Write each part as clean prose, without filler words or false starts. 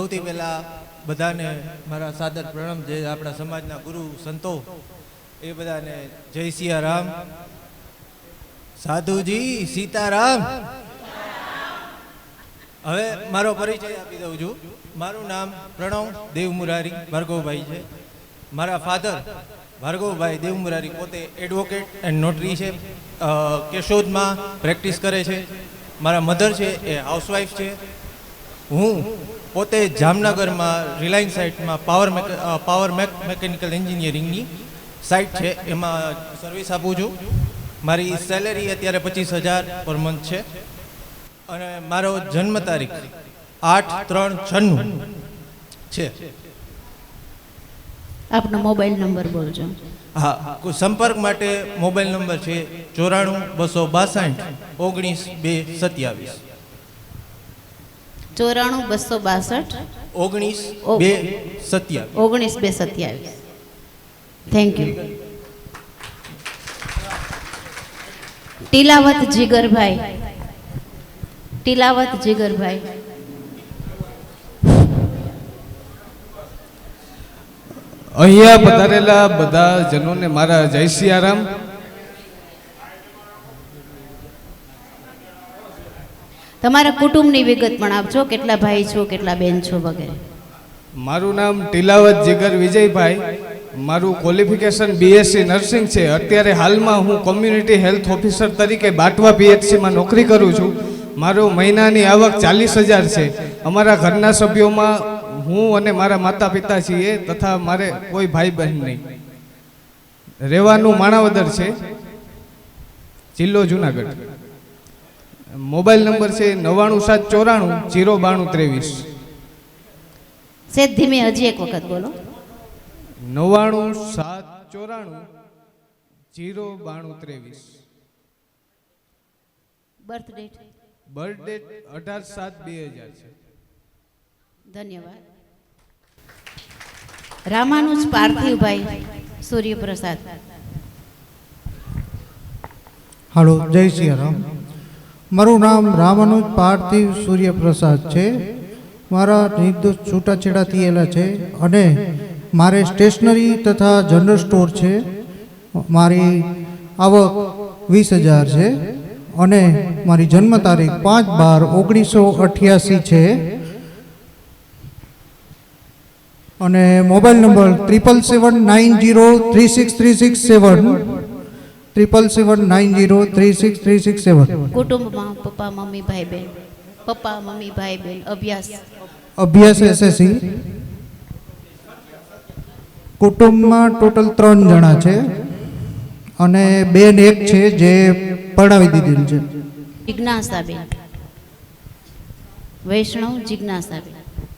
સૌથી પહેલાં બધાને મારા સાદર પ્રણામ, જે આપણા સમાજના ગુરુ સંતો એ બધાને જય સિયારામ, સાધુજી સીતારામ. હવે મારો પરિચય આપી દઉં છું. મારું નામ પ્રણવ દેવ મુરારી ભાર્ગવભાઈ છે. મારા ફાધર ભાર્ગવભાઈ દેવ મુરારી પોતે એડવોકેટ એન્ડ નોટરી છે, કેશોદમાં પ્રેક્ટિસ કરે છે. મારા મધર છે એ હાઉસવાઈફ છે. હું પોતે જામનગરમાં રિલાયન્સ સાઇટમાં પાવર મેકેનિકલ એન્જિનિયરિંગની સાઇટ છે એમાં સર્વિસ આપું છું. મારી સેલેરી અત્યારે 25,000 પર મંથ છે અને મારો જન્મ તારીખ 8/3/96 છે. આપનો મોબાઈલ નંબર બોલજો. હા, સંપર્ક માટે મોબાઈલ નંબર છે 94 262 19 262 19/2/27. Thank you. તિલાવત જીગરભાઈ. અહીંયા પધારેલા બધા જનોને મારા જય સિયારામ. તમારા કુટુંબની વિગત પણ આપજો, કેટલા ભાઈ છો, કેટલા બેન છો વગેરે. મારું નામ તિલાવત જીગર વિજયભાઈ. મારું ક્વોલિફિકેશન બીએસસી નર્સિંગ છે. અત્યારે હાલમાં હું કોમ્યુનિટી હેલ્થ ઓફિસર તરીકે બાટવા પીએચસીમાં નોકરી કરું છું. મારો મહિનાની આવક 40,000 છે. અમારા ઘરના સભ્યોમાં હું અને મારા માતા પિતા છીએ તથા મારે કોઈ ભાઈ બહેન નહીં. રહેવાનું માણાવદર છે, જિલ્લો જુનાગઢ. મોબાઈલ નંબર છે 9774409223. સેજ ધીમે હજી એક વખત બોલો. 9774409223. બર્થ ડેટ 18/7/2000 છે. ધન્યવાદ. રામાનુજ પાર્થિવભાઈ સૂર્યપ્રસાદ. હાલો, જય સિયારામ. મારું નામ રામાનુજ પાર્થિવ સૂર્યપ્રસાદ છે. મારા નિર્દોષ છૂટાછેડા થયેલા છે અને મારે સ્ટેશનરી તથા જનરલ સ્ટોર છે. મારી આવક 20,000 છે અને મારી જન્મ તારીખ 5/12/1988 છે અને મોબાઈલ નંબર 7779036367 7779036367. કુટુંબમાં પપ્પા મમ્મી ભાઈ બેન. અભ્યાસ SSC. કુટુંબમાં ટોટલ 3 જણા છે અને બેન એક છે જે પરણાવી દીધેલ છે. જિજ્ઞાસાબેન વૈષ્ણવ. જિજ્ઞાસાબેન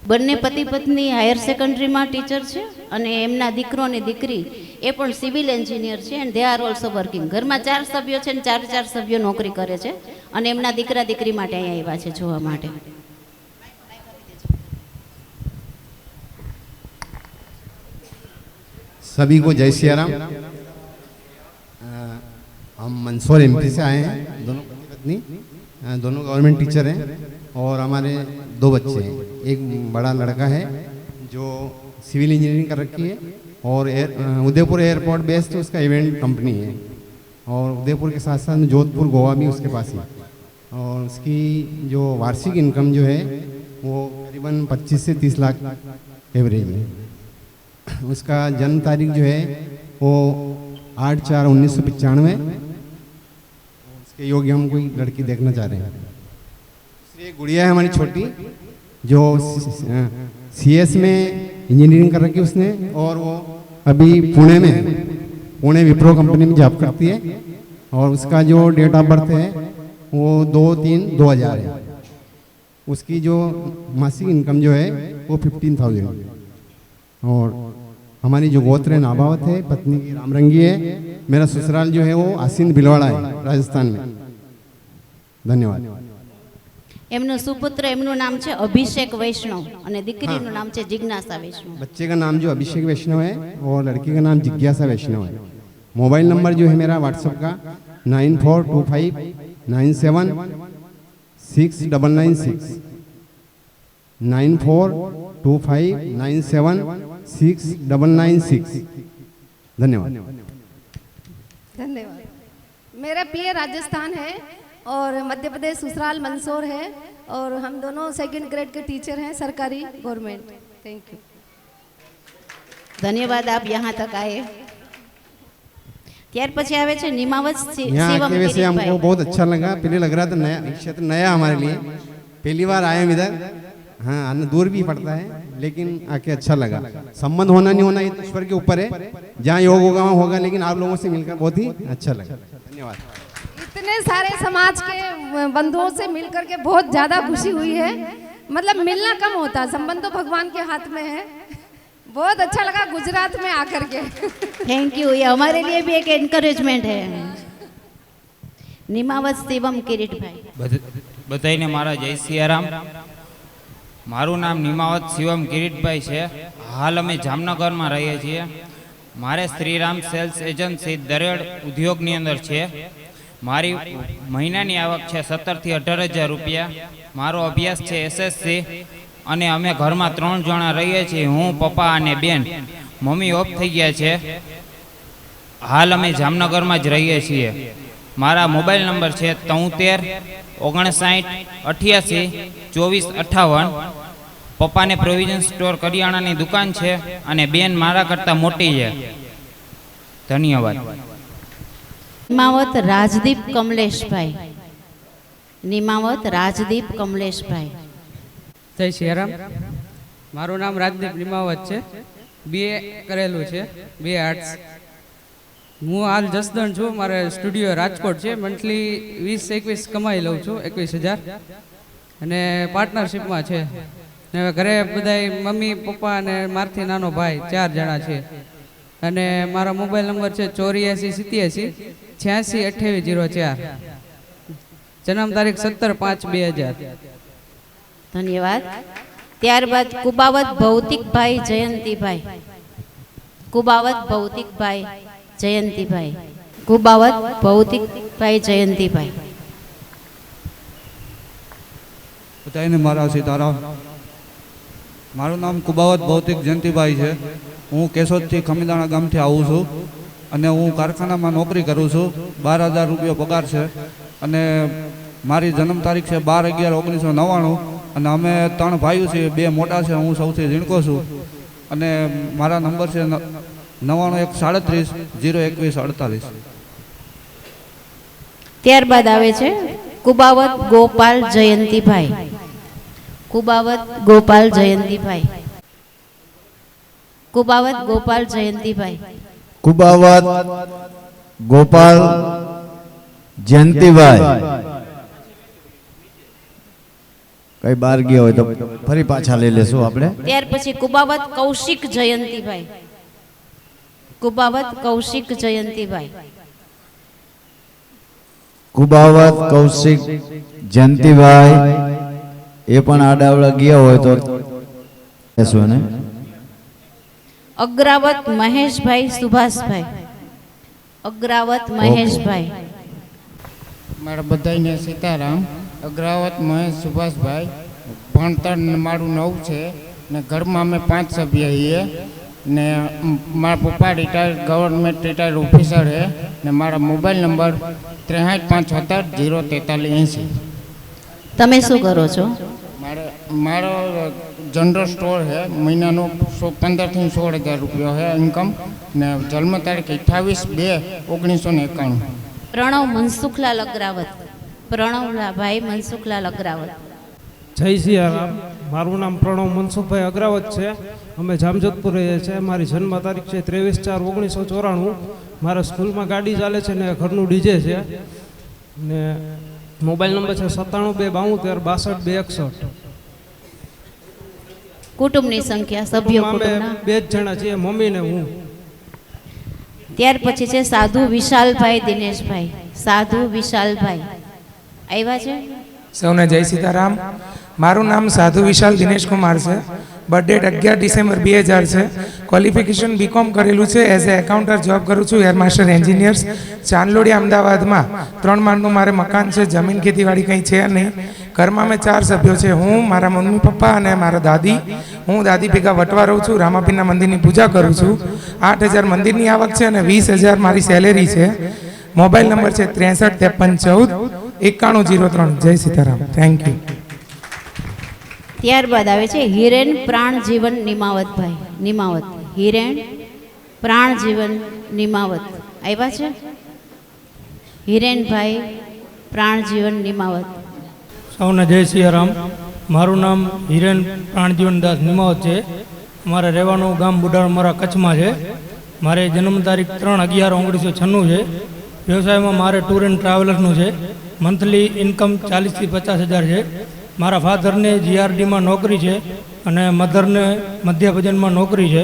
બંને પતિ પત્ની હાયર સેકન્ડરીમાં ટીચર છે અને એમના દીકરો અને દીકરી એ પણ સિવિલ એન્જિનિયર છે and they are also working. ઘરમાં 4 સભ્યો છે અને 4 સભ્યો નોકરી કરે છે અને એમના દીકરા દીકરી માટે અહીંયા આવ્યા છે જોવા માટે. सभी को जय सियाराम. हम मंदसौर MP से आए हैं. दोनों पत्नी दोनों गवर्नमेंट टीचर हैं और हमारे 2 बच्चे हैं. एक बड़ा लड़का है जो सिविल इंजीनियरिंग कर रखी है और उदयपुर एयरपोर्ट बेस्ड उसका इवेंट कंपनी है और उदयपुर के साथ साथ जोधपुर गोवा भी उसके पास ही. और उसकी जो वार्षिक इनकम जो है वो करीबन 25 से 30 लाख एवरेज में. उसका जन्म तारीख जो है वो 8/4/1995. उसके योग्य हम कोई लड़की देखना चाह रहे हैं. एक गुड़िया है हमारी छोटी जो CS में इंजीनियरिंग कर रखी उसने और वो अभी पुणे विप्रो कंपनी में जॉब करती है और उसका जो डेट ऑफ बर्थ है वो 2/3/2000 है. उसकी जो मासिक इनकम जो है वो 15,000. और हमारी जो गोत्र है नाभावत है, पत्नी की रामरंगी है. मेरा ससुराल जो है वो आसीन भिलवाड़ा है राजस्थान में. धन्यवाद. એમનો સુપુત્ર એમનું નામ છે અભિષેક વૈષ્ણવ અને દીકરીનું નામ છે જિજ્ઞાસા વૈષ્ણવ. बच्चे का नाम जो अभिषेक वैष्णव है और लड़की का नाम जिज्ञासा वैष्णव है. मोबाइल नंबर जो है मेरा व्हाट्सएप का 9425976996. 9425976996। धन्यवाद। धन्यवाद। मेरा पीए राजस्थान है और मध्य प्रदेश ससुराल मंदसौर है और हम दोनों सेकंड ग्रेड के टीचर हैं सरकारी गवर्नमेंट। Thank you. धन्यवाद, आप यहाँ तक आए। ત્યાર પછી આવે છે નિમાવત यहाँ શિવમ के वैसे हमको કિરીટભાઈ। बहुत अच्छा लगा। पहले लग रहा था नया क्षेत्र, नया हमारे लिए, पहली बार आए हम इधर। हाँ, आना दूर भी पड़ता है लेकिन आके अच्छा लगा। संबंध होना नहीं होना ये तो ईश्वर के ऊपर है, जहाँ योग होगा वहाँ होगा, लेकिन आप लोगों से मिलकर बहुत ही अच्छा लगा। धन्यवाद। इतने सारे समाज के बंधुओं से मिलकर के बहुत ज़्यादा खुशी हुई है। मतलब मिलना कम होता, संबंध तो भगवान के हाथ में है। बहुत अच्छा लगा गुजरात में आकर के। थैंक यू, ये हमारे लिए भी एक एनकरेजमेंट है। નિમાવત શિવમ કિરીટભાઈ। બધાઈને મારા જય સિયારામ। મારું નામ નિમાવત શિવમ કિરીટભાઈ છે। હાલ અમે જામનગરમાં રહીએ છીએ। મારે શ્રીરામ સેલ્સ એજન્સી દરેડ ઉદ્યોગની અંદર છે। મારી મહિનાની આવક છે 17 થી 18,000 રૂપિયા। મારો અભ્યાસ છે એસએસસી અને અમે ઘરમાં 3 જણા રહીએ છીએ, હું, પપ્પા અને બેન। મમ્મી ઓફ થઈ ગયા છે। હાલ અમે જામનગરમાં જ રહીએ છીએ। મારા મોબાઈલ નંબર છે 73 59 88 24 58। પપ્પાને પ્રોવિઝન સ્ટોર કરિયાણાની દુકાન છે અને બેન મારા કરતાં મોટી છે। ધન્યવાદ। નિમાવત રાજદીપ કમલેશભાઈ। નિમાવત રાજદીપ કમલેશભાઈ। જય સિયારામ। મારું નામ રાજદીપ નિમાવત છે। બીએ કરેલું છે, બીએ આર્ટ્સ। હું હાલ જસદણ છું, મારે સ્ટુડિયો રાજકોટ છે। મંથલી 20-21 કમાઈ લઉં છું, 21,000, અને પાર્ટનરશિપમાં છે। ને હવે ઘરે બધાય મમ્મી પપ્પા અને મારથી નાનો ભાઈ 4 જણા છે। અને મારો મોબાઈલ નંબર છે 8487862804। જન્મ તારીખ 17/5/2000। ધન્યવાદ। ત્યારબાદ કુબાવત ભૌતિકભાઈ જયંતિભાઈ। કુબાવત ભૌતિકભાઈ જયંતિભાઈ। કુબાવત ભૌતિકભાઈ જયંતિભાઈ। બધાને મારા સીતારામ। મારું નામ કુબાવત ભૌતિક જયંતિભાઈ છે। હું કેશોદથી ખમીદાણા ગામથી આવું છું અને હું કારખાનામાં નોકરી કરું છું। 12,000 રૂપિયા પગાર છે અને મારી જન્મ તારીખ છે 12/11/1999 અને અમે 3 ભાઈઓ છીએ, 2 મોટા છે, હું સૌથી ઝીણકો છું અને મારા નંબર છે 9137302148। ત્યારબાદ આવે છે કુબાવત ગોપાલ જયંતિભાઈ। કુબાવત ગોપાલ જયંતિભાઈ। કુબાવત ગોપાલ જયંતિભાઈ। કુબાવત ગોપાલ જયંતિભાઈ। કઈ બાર ગયા હોય તો ફરી પાછા લઈ લેશું આપણે। ત્યાર પછી કુબાવત કૌશિક જયંતિભાઈ। કુબાવત કૌશિક જયંતિભાઈ। કુબાવત કૌશિક જયંતિભાઈ એ પણ આડાવડા ગયા હોય તો લેશું ને। અગ્રાવત મહેશભાઈ સુભાષભાઈ। અગ્રાવત મહેશભાઈ। મારા બધાને સીતારામ। અગ્રાવત મહેશ સુભાષભાઈ। ભણતર મારું 9 છે ને ઘરમાં અમે 5 સભ્ય છીએ ને મારા પપ્પા રિટાયર્ડ ગવર્મેન્ટ રિટાયર્ડ ઓફિસર છે ને મારા મોબાઈલ નંબર 6357704380। તમે શું કરો છો? મારો જનરલ સ્ટોર છે, મહિનાનો 15 થી 16,000 રૂપિયા છે ઇન્કમ ને જન્મ તારીખ 28/2/1991। પ્રણવ મનસુખલાલ અગ્રાવત। પ્રણવભાઈ મનસુખલાલ અગ્રાવત। જય સિયારામ। મારું નામ પ્રણવ મનસુખભાઈ અગ્રાવત છે। અમે જામજોધપુર રહીએ છીએ। મારી જન્મ તારીખ છે 23/4/1994। મારા સ્કૂલમાં ગાડી ચાલે છે ને ઘરનું ડીજે છે ને મોબાઈલ નંબર છે 9722726261। કુટુંબની સંખ્યા સભ્યો કુટુંબના 2 જ જણા છીએ, મમ્મી ને હું। ત્યાર પછી છે સાધુ વિશાલભાઈ દિનેશભાઈ। સાધુ વિશાલભાઈ આવ્યા છે? સૌને જય સીતારામ। મારું નામ સાધુ વિશાલ દિનેશ કુમાર છે। બર્થડેટ 11 ડિસેમ્બર 2000 છે। ક્વોલિફિકેશન બીકોમ કરેલું છે। એઝ એ એકાઉન્ટર જોબ કરું છું, એર માસ્ટર એન્જિનિયર્સ, ચાંદલોડિયા અમદાવાદમાં। 3 માળનું મારે મકાન છે, જમીન ખેતીવાડી કંઈ છે નહીં। ઘરમાં અમે 4 સભ્યો છે. હું, મારા મમ્મી પપ્પા અને મારા દાદી. હું દાદી ભેગા વટવા રહું છું. રામાપીરના મંદિરની પૂજા કરું છું. 8,000 મંદિરની આવક છે અને 20,000 મારી સેલેરી છે. મોબાઈલ નંબર છે 635314 9103. જય સીતારામ. Thank you. ત્યારબાદ આવે છે હિરેન પ્રાણજીવન નિમાવતભાઈ. નિમાવત હિરેન પ્રાણજીવન નિમાવત આવ્યા છે. હિરેનભાઈ પ્રાણજીવન નિમાવત. સૌને જય સિયારામ. મારું નામ હિરેન પ્રાણજીવનદાસ નિમાવત છે. મારે રહેવાનું ગામ બુઢાળમારા કચ્છમાં છે. મારે જન્મ તારીખ 3/11/1996 છે. વ્યવસાયમાં મારે ટૂર એન્ડ ટ્રાવેલર્સનું છે. મંથલી ઇન્કમ 40,000 થી 50,000 છે. મારા ફાધરને જીઆરડીમાં નોકરી છે અને મધરને મધ્ય ભજનમાં નોકરી છે.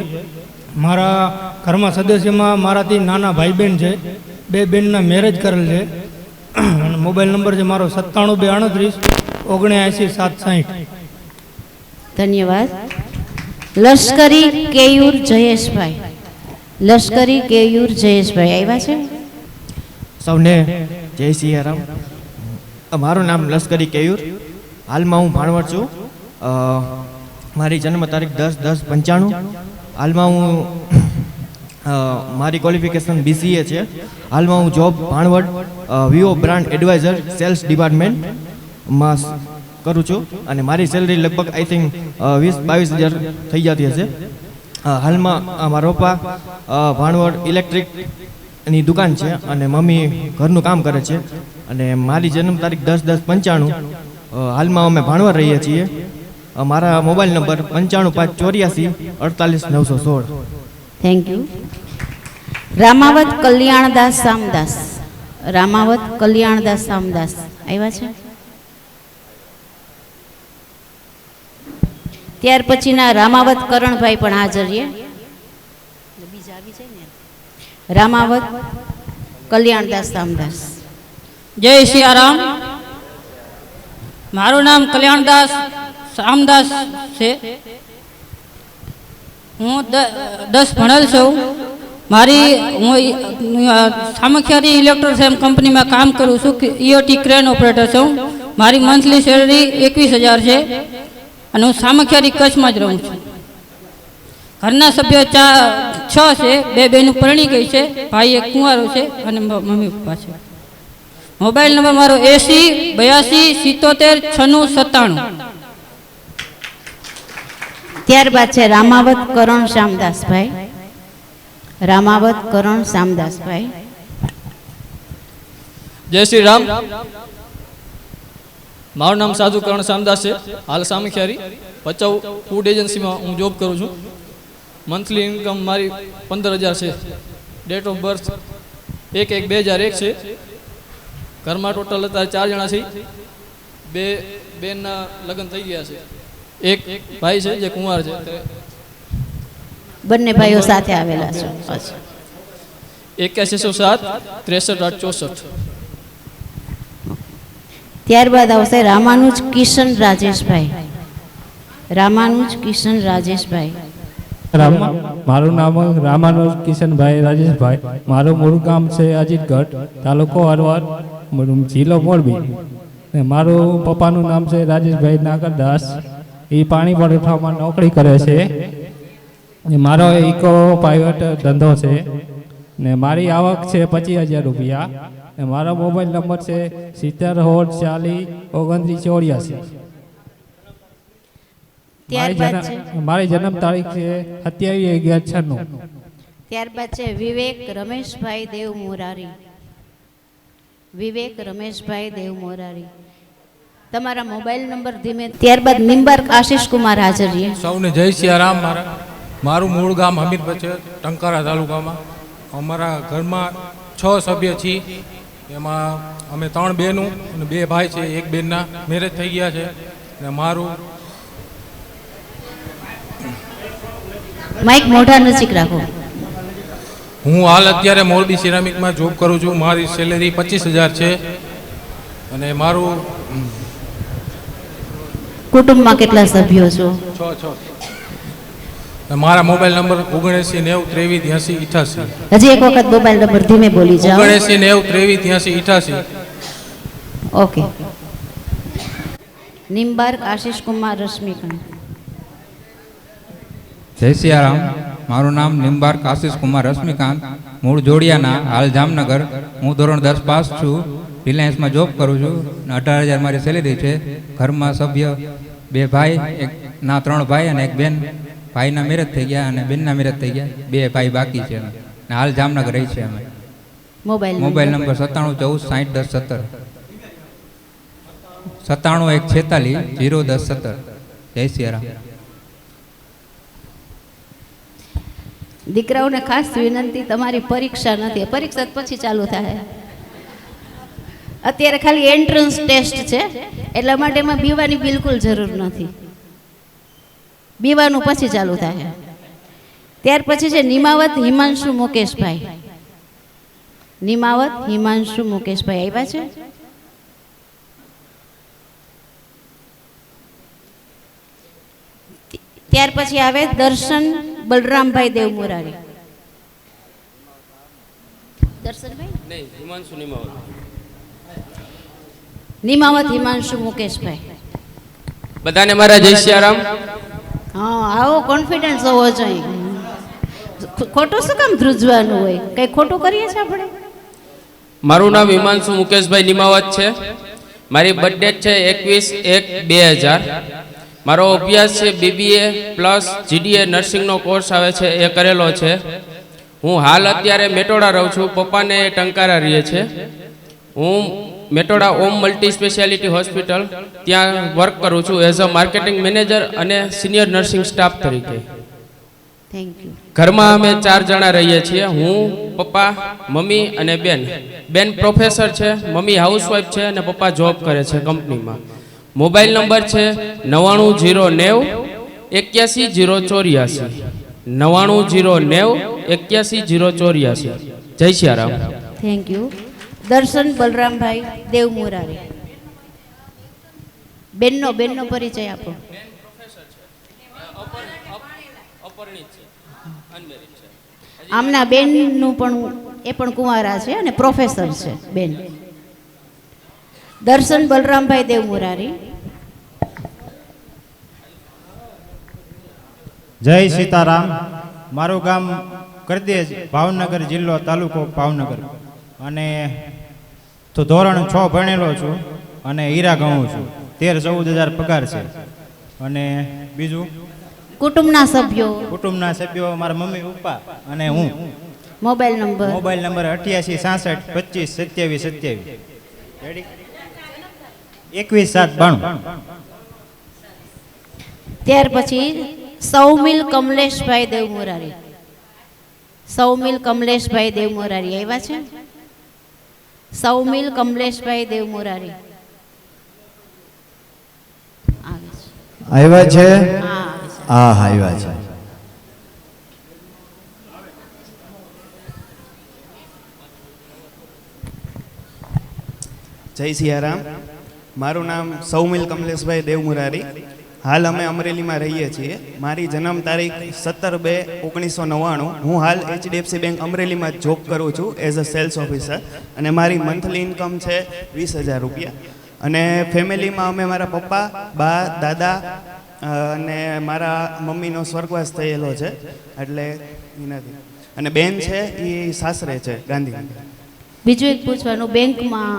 મારા ઘરમાં સદસ્યમાં મારાથી નાના ભાઈ બહેન છે. 2 બહેનના મેરેજ કરેલ છે. અને મોબાઈલ નંબર છે મારો 9723398760. ધન્યવાદ. લશ્કરી કેયુર જયેશભાઈ. લશ્કરી કેયુર જયેશભાઈ આવ્યા છે. સૌને જય સિયારામ. મારું નામ લશ્કરી કેયુર. હાલમાં હું ભાણવડ છું. મારી જન્મ તારીખ 10/10/95. હાલમાં હું મારી ક્વોલિફિકેશન BCA છે. હાલમાં હું job Bhanvad Vivo brand advisor sales ડિપાર્ટમેન્ટમાં કરું છું અને મારી સેલરી લગભગ આઈ થિંક 20-22 હજાર થઈ જતી હશે. હાલમાં મારા પપ્પા ભાણવડ ઇલેક્ટ્રિકની દુકાન છે અને મમ્મી ઘરનું કામ કરે છે. અને મારી જન્મ તારીખ 10/10/95. હાલમાં અમે ભાણવડ રહીએ છીએ. મારા mobile number 9554848916. Thank you. Ramavat Kalyandas Samdas. Ramavat Kalyandas Samdas આવ્યા છે. ત્યાર પછીના રામાવત કરણભાઈ પણ હાજર છે. રામાવત કલ્યાણદાસ સામદાસ. જય સિયારામ. મારું નામ કલ્યાણદાસ સામદાસ છે. હું 10 ભણેલ છું. હું સામખિયારી ઇલેક્ટ્રોસેમ કંપનીમાં કામ કરું છું. EOT ક્રેન ઓપરેટર છું. મારી મંથલી સેલરી 21,000 છે અને હું સામખિયારી કચ્છમાં જ રહું છું. ઘરના સભ્યો 6 છે. 2 બહેનો પરણી ગઈ છે. ભાઈ એક કુંવારો છે અને મમ્મી પપ્પા છે. મોબાઈલ નંબર મારો 8082779697. ત્યારબાદ છે રામાવત કરણ શ્યામદાસભાઈ. રામાવત કરણ શ્યામદાસભાઈ. જય શ્રી રામ. મારું નામ સાધુ કરણ શ્યામદાસ છે. હાલ સામખિયારી ભચાઉ ફૂડ એજન્સીમાં હું જોબ કરું છું. મંથલી ઇન્કમ મારી 15,000 છે. ડેટ ઓફ બર્થ 1/1/2001 છે. ઘરમાં ટોટલ અત્યારે 4 જણા છે. 2 બેનના લગ્ન થઈ ગયા છે. એક ભાઈ છે જે કુંવાર છે. બંને ભાઈઓ સાથે આવેલા છે. 8107 ત્યારબાદ આવશે રામાનુજ કિશન રાજેશભાઈ. રામાનુજ કિશન રાજેશભાઈ. મારું નામ રામાનુજ કિશનભાઈ રાજેશભાઈ. મારું મૂળ ગામ છે અજીતગઢ, તાલુકો હરવદ, જિલ્લો મોરબી. મારું પપ્પાનું નામ છે રાજેશભાઈ નાગરદાસ. એ પાણી પુરવઠામાં નોકરી કરે છે. મારો ઇકો પ્રાઇવેટ ધંધો છે ને મારી આવક છે 25,000 રૂપિયા. મારો મોબાઈલ નંબર છે 70402984. મારી જન્મ તારીખ છે 27/11/96. ત્યારબાદ છે વિવેક રમેશભાઈ દેવ મોરારી. વિવેક રમેશભાઈ દેવ મોરારી. તમારા મોબાઈલ નંબર ધીમે. ત્યારબાદ નિંબાર્ક આશીષ કુમાર હાજર છે. સૌને જય સિયારામ. મારું મૂળ ગામ હમીરપર છે, ટંકારા તાલુકામાં. અમારા ઘરમાં 6 સભ્ય છીએ. એમાં અમે 3 બહેનો અને 2 ભાઈ છે. એક બહેનના મેરેજ થઈ ગયા છે. અને મારું માઈક મોઢા નજીક રાખો. હું હાલ અત્યારે મોરબી સિરામિકમાં જોબ કરું છું. મારી સેલેરી 25,000 છે. અને મારું કુટુંબમાં કેટલા સભ્યો છો? 6. મારા મોબાઈલ નંબર 7990238388. હજી એક વખત મોબાઈલ નંબર ધીમે બોલી જાઓ. 7990238388. ઓકે. નિમ્બાર્ક આશિષ કુમાર રશ્મિકાંત. જય સિયારામ. મારું નામ નિમ્બાર્ક આશિષ કુમાર રશ્મિકાંત, મૂળ જોડિયાના, હાલ જામનગર. હું ધોરણ 10 પાસ છું, રિલાયન્સમાં જોબ કરું છું. 18,000 મારી સેલેરી છે. ઘરમાં સભ્ય 2 ભાઈ, 3 ભાઈ અને 1 બેન. ભાઈના મેરેજ થઈ ગયા અને બેનના મેરેજ થઈ ગયા. 2 ભાઈ બાકી છે અને હાલ જામનગર રહી છે અમે. Mobile number 9714601017, 9714601017. જય સિયારામ. દીકરાઓને ખાસ વિનંતી, તમારી પરીક્ષા નથી, પરીક્ષા પછી ચાલુ થાય. અત્યારે ખાલી એન્ટ્રન્સ ટેસ્ટ છે, એટલા માટે એમાં બીવાની બિલકુલ જરૂર નથી. બીવાનું પછી ચાલુ થાય. ત્યાર પછી છે નિમાવત હિમાંશુ મુકેશભાઈ. નિમાવત હિમાંશુ મુકેશભાઈ આવ્યા છે? ત્યાર પછી આવે દર્શન બલરામભાઈ દેવમુરારી. દર્શનભાઈ નિમાવત હિમાંશુ મુકેશભાઈ. બધાને મારા જય સિયારામ. હા, આવો કોન્ફિડન્સ હોવો જોઈએ. ખોટું શું કામ ધ્રુજવાનું હોય? કઈ ખોટું કરીએ છીએ આપણે? મારું નામ હિમાંશુ મુકેશભાઈ નિમાવત છે. મારી બર્થડે છે 21/1/2000. મારો અભ્યાસ છે BBA પ્લસ GDA નર્સિંગનો કોર્સ આવે છે, એ કરેલો છે. હું હાલ અત્યારે મેટોડા રહું છું, પપ્પાને ટંકારા રહીએ છે. હું મેટોડા ઓમ મલ્ટી સ્પેશિયાલિટી હોસ્પિટલ ત્યાં વર્ક કરું છું એઝ અ માર્કેટિંગ મેનેજર અને સિનિયર નર્સિંગ સ્ટાફ તરીકે. Thank you. ઘરમાં અમે 4 જણા રહીએ છીએ. હું, પપ્પા, મમ્મી અને બેન. બેન પ્રોફેસર છે, મમ્મી હાઉસવાઈફ છે અને પપ્પા જોબ કરે છે કંપનીમાં. મોબાઈલ નંબર છે 9909018084, 9909018084. જય સિયારામ. Thank you. દર્શન બલરામભાઈ દેવમુરારી. બેનનો પરિચય આપો. આમના બેનનું પણ, એ પણ કુંવારા છે અને પ્રોફેસર છે બેન. દર્શન બલરામભાઈ દેવમુરારી. જય સીતારામ. મારું ગામ કરદેજ, ભાવનગર જિલ્લો, તાલુકો ભાવનગર. અને તો ધોરણ 6 ભણેલો છું અને હીરા ગણું છું. 13-14 હજાર પગાર છે. અને બીજું કુટુંબના સભ્યો મારા મમ્મી પપ્પા અને હું. Mobile number 8866252727. 21/7/92. ત્યાર પછી સૌમિલ કમલેશભાઈ દેવમુરારી. સૌમિલ કમલેશભાઈ દેવમુરારી આવ્યા છે? સૌમિલ કમલેશભાઈ દેવમુરારી આવ્યા છે? હા, આવ્યા છે. જય સિયારામ. મારું નામ સૌમિલ કમલેશભાઈ દેવમુરારી. હાલ અમે અમરેલીમાં રહીએ છીએ. મારી જન્મ તારીખ 17/2/1999. હું હાલ HDFC બેંક અમરેલીમાં જોબ કરું છું એઝ અ સેલ્સ ઓફિસર. અને મારી મંથલી ઇન્કમ છે 20,000 રૂપિયા. અને ફેમિલીમાં અમે મારા પપ્પા, બા, દાદા અને મારા મમ્મીનો સ્વર્ગવાસ થયેલો છે, એટલે નથી. અને બેન છે એ સાસરે છે ગાંધીનગર. બીજું એક પૂછવાનું, બેંકમાં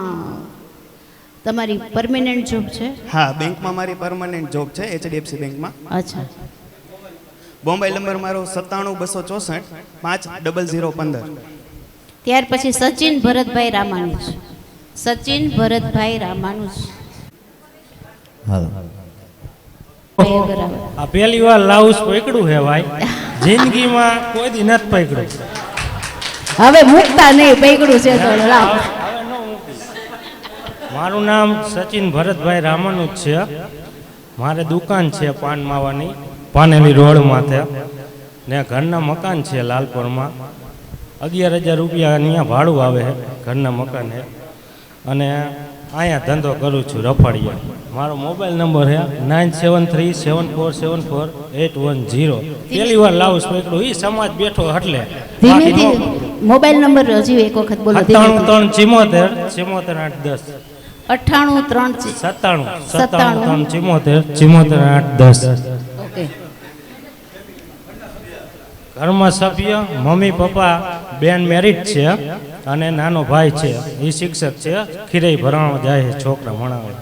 તમારી પરમેનન્ટ જોબ છે? હા, બેંકમાં મારી પરમનન્ટ જોબ છે HDFC બેંકમાં. અચ્છા. મોબાઈલ નંબર મારો 9726650015. ત્યાર પછી સચિન ભરતભાઈ રામાનુજ. સચિન ભરતભાઈ રામાનુજ. હાલો. આ પહેલી વાર લાઉસ પકડ્યું હે ભાઈ, જિંદગીમાં કોઈ દી નથી પકડ્યું. હવે મૂકતા નહીં, પકડ્યું છે તો લાવ. મારું નામ સચિન ભરતભાઈ રામાનુજ છે. મારે દુકાન છે પાન માવાની, પાનેલી રોડ માથે, ને ઘરના મકાન છે લાલપુરમાં. 11,000 રૂપિયા અહીંયા ભાડું આવે છે ઘરના મકાન છે. અને અહીંયા ધંધો કરું છું રફાડિયા. મારો મોબાઈલ નંબર છે 9737474810. પહેલી વાર લાઉસ પકડ્યું, એ સમાજ બેઠો એટલે. ધીમેથી મોબાઈલ નંબર હજી એક વખત બોલો. 9737474810. 98 97 74 8 10. ઓકે. ઘરમાં સભ્ય મમ્મી પપ્પા બેન મેરિડ છે અને નાનો ભાઈ છે એ શિક્ષક છે ખીરાઈ ભરાવા જાય છે છોકરા ભણાવે.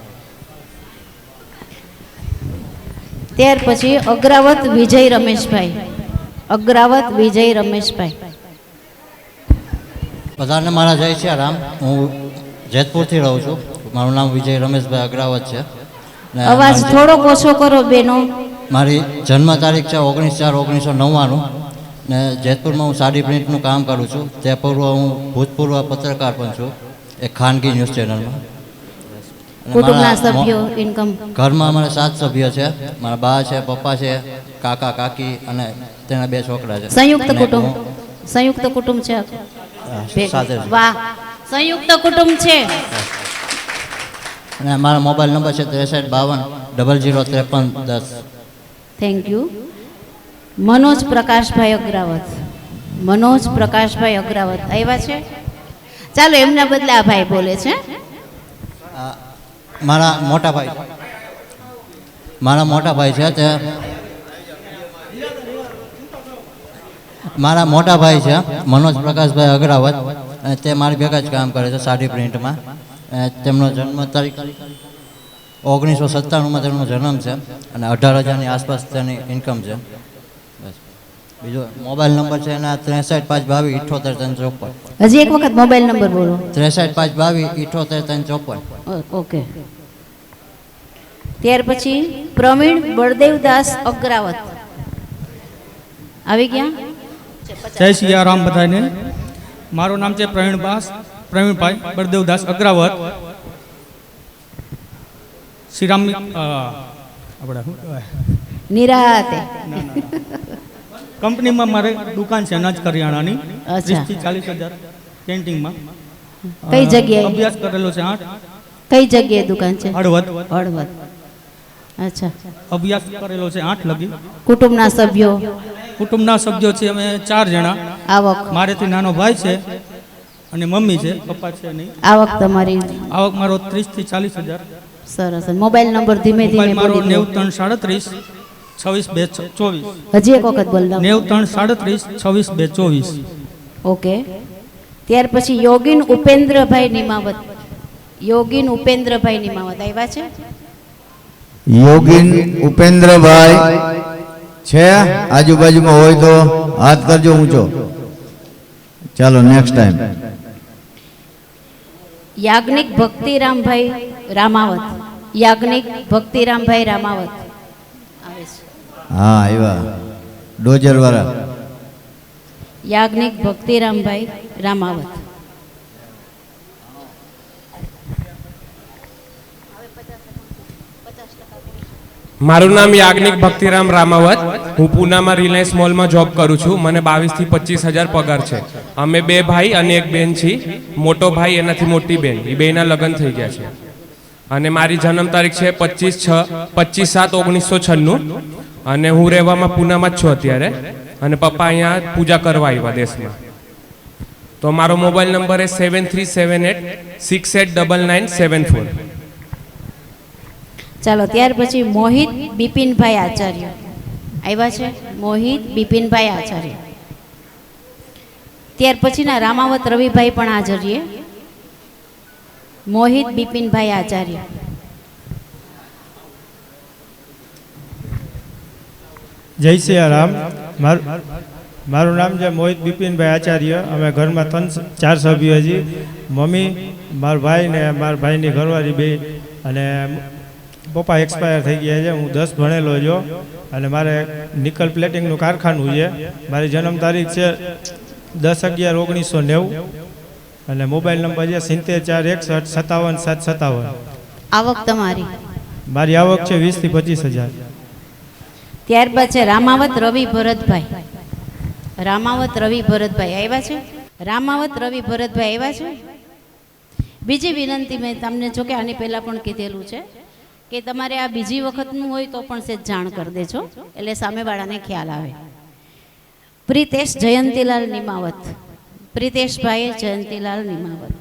ત્યાર પછી અગ્રાવત વિજય રમેશભાઈ. અગ્રાવત વિજય રમેશભાઈ. બધાને મારા જય શ્રી રામ. હું જેતપુરથી રહું છું. મારું નામ વિજય રમેશભાઈ અગ્રાવત છે. અવાજ થોડોક ઓછો કરો બેનો. મારી જન્મ તારીખ છે 19/4/1999 ને જેતપુરમાં હું સાડી પ્રિન્ટનું કામ કરું છું. તે પૂર્વ હું ભૂતપૂર્વ પત્રકાર પણ છું એક ખાનગી ન્યૂઝ ચેનલમાં. કુટુંબના સભ્યો ઇન્કમ. ઘરમાં અમારે 7 સભ્યો છે. મારા બા છે, પપ્પા છે, કાકા કાકી અને તેના 2 છોકરા છે. સંયુક્ત કુટુંબ. સંયુક્ત કુટુંબ છે. સાથે. વાહ, સંયુક્ત કુટુંબ છે. અને મારો મોબાઈલ નંબર છે 6352 005310. Thank you. મનોજ પ્રકાશભાઈ અગ્રાવત. મનોજ પ્રકાશભાઈ અગ્રાવત આવ્યા છે. ચાલો એમના બદલે આ ભાઈ બોલે છે. મારા મોટા ભાઈ છે તે મારા મોટા ભાઈ છે મનોજ પ્રકાશભાઈ અગ્રાવત અને તે મારી ભેગા જ કામ કરે છે સાડી પ્રિન્ટમાં. તેમનો જન્મ તારીખ 1997માં તેમનો જન્મ છે અને 18,000ની આસપાસ તેની ઇન્કમ છે. બસ. બીજો મોબાઈલ નંબર છે એના 6352 78 હજી એક વખત મોબાઈલ નંબર બોલો. 6352 78 ઓકે. ત્યાર પછી પ્રવીણ બળદેવદાસ અગ્રાવત આવી ગયા. જય સિયારામ બધાને. મારું નામ છે પ્રવીણભાઈ બળદેવદાસ અગ્રાવત. શ્રીરામ આપણે શું કહેવાય નિરાતે કંપનીમાં મારે દુકાન છે અનાજ કરિયાણાની. 30 થી 40,000 કેન્ટીનમાં. કઈ જગ્યાએ અભ્યાસ કરેલો છે 8. કઈ જગ્યાએ દુકાન છે? હળવદ. અચ્છા. અભ્યાસ કરેલો છે 8 લગી. કુટુંબના સભ્યો છે અમે 4 જણા. આવક મારેથી નાનો ભાઈ છે અને મમ્મી છે, પપ્પા છે નહીં. આવક તમારી? આવક મારો 30 થી 40,000. સરસ. મોબાઈલ નંબર ધીમે ધીમે મારો બોલી. 9337 26 224. હજી એક વખત બોલ. 9337 26 224. ઓકે. ત્યાર પછી યોગીન ઉપેન્દ્રભાઈ નિમાવત. યોગીન ઉપેન્દ્રભાઈ નિમાવત આવ્યા છે. યોગીન ઉપેન્દ્રભાઈ છે આજુબાજુમાં હોય તો હાથ કરજો ઊંચો. ચાલો નેક્સ્ટ ટાઈમ. યાજ્ઞિક ભક્તિરામભાઈ રામાવત. યાજ્ઞિક ભક્તિરામભાઈ રામાવત આવે છે. હા આવ્યા ડોજર વાળા. યાજ્ઞિક ભક્તિરામભાઈ રામાવત. મારું નામ યાજ્ઞિક ભક્તિરામ રામાવત. હું પૂનામાં રિલાયન્સ મોલમાં જોબ કરું છું. મને 22 થી 25,000 પગાર છે. અમે 2 ભાઈ અને 1 બેન છીએ. મોટો ભાઈ એનાથી મોટી બેન, એ બેના લગ્ન થઈ ગયા છે. અને મારી જન્મ તારીખ છે 25/7/1996 અને હું રહેવામાં પૂનામાં જ છું અત્યારે. અને પપ્પા અહીંયા પૂજા કરવા આવ્યા દેશમાં. તો મારો મોબાઈલ નંબર છે 7378689974. ચાલો ત્યાર પછી મોહિત બિપિનભાઈ આચાર્ય આવ્યા છે. મોહિત બિપિનભાઈ આચાર્ય. ત્યાર પછીના રામાવત રવિભાઈ પણ હાજર છે. મોહિત બિપિનભાઈ આચાર્ય. જય સિયારામ. મારું નામ છે મોહિત બિપિનભાઈ આચાર્ય. અમે ઘરમાં 4 સભ્યો છીએ. મમ્મી, મારા ભાઈ ને મારા ભાઈની ઘરવાળી બે. અને પપ્પા એક્સપાયર થઈ ગયા છે. હું 10 ભણેલો છું અને મારે નિકલ પ્લેટિંગનું કારખાનું છે. મારી જન્મ તારીખ છે 10/11/1990 અને મોબાઈલ નંબર છે 70461575757. આવક તમારી? મારી આવક છે 20 થી 25,000. ત્યારબાદ છે રામાવત રવિ ભરતભાઈ. રામાવત રવિ ભરતભાઈ આવ્યા છે. રામાવત રવિ ભરતભાઈ આવ્યા છે. બીજી વિનંતી મેં તમને જો કે આની પહેલાં પણ કીધેલું છે કે તમારે આ બીજી વખતનું હોય તો પણ સેજ જાણ કરી દેજો એટલે સામેવાળાને ખ્યાલ આવે. પ્રિતેશ જયંતીલાલ નિમાવત. પ્રિતેશભાઈ જયંતીલાલ નિમાવત.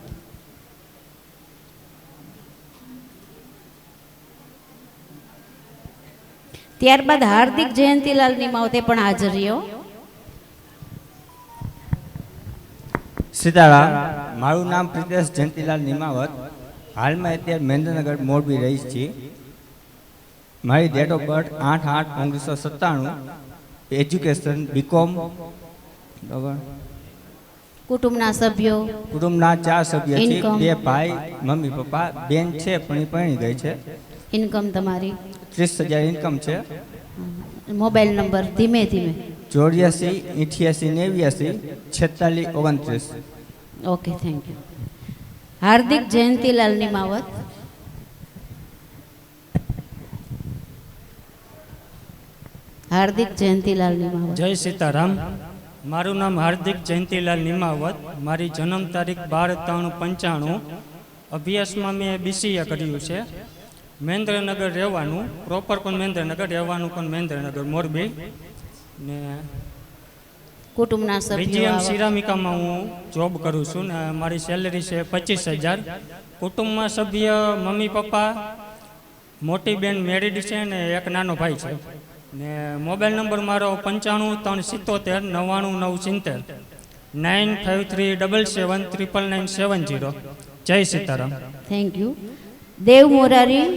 ત્યારબાદ હાર્દિક જયંતિલાલ નિમાવત પણ હાજર રહ્યો. સીતારામ, મારું નામ પ્રિતેશ જયંતિલાલ નિમાવત. હાલમાં અત્યારે મહેન્દ્રનગર મોરબી રહીશ છીએ. મારી date of birth 8/8/1997. Education BCom. કુટુંબના સભ્યો? કુટુંબના 4 સભ્ય છે. Income? 2 ભાઈ, મમ્મી પપ્પા, બેન છે પણ એ પરણી ગઈ છે. ઇન્કમ તમારી? 30,000 ઇન્કમ છે. મોબાઈલ નંબર ધીમે ધીમે? 84 88 89 46 29. Okay, thank you. Hardik Jayantilal Nimavat. Hardik Jayantilal Nimavat. જય સીતારામ. મારું નામ હાર્દિક જયંતિલાલ નિમાવત. મારી જન્મ તારીખ 12/3/95. અભ્યાસમાં મેં BCA કર્યું છે. મહેન્દ્રનગર રહેવાનું, પ્રોપર પણ મહેન્દ્રનગર, રહેવાનું પણ મહેન્દ્રનગર મોરબી. ને કુટુંબના સભ્યો? BGM સિરામિકામાં હું જોબ કરું છું ને મારી સેલરી છે 25,000. કુટુંબમાં સભ્ય મમ્મી પપ્પા, મોટી બેન મેરિડ છે ને એક નાનો ભાઈ છે. ને મોબાઈલ નંબર મારો 9537099970 9537799970. જય સીતારામ. Thank you. દેવ મોરારી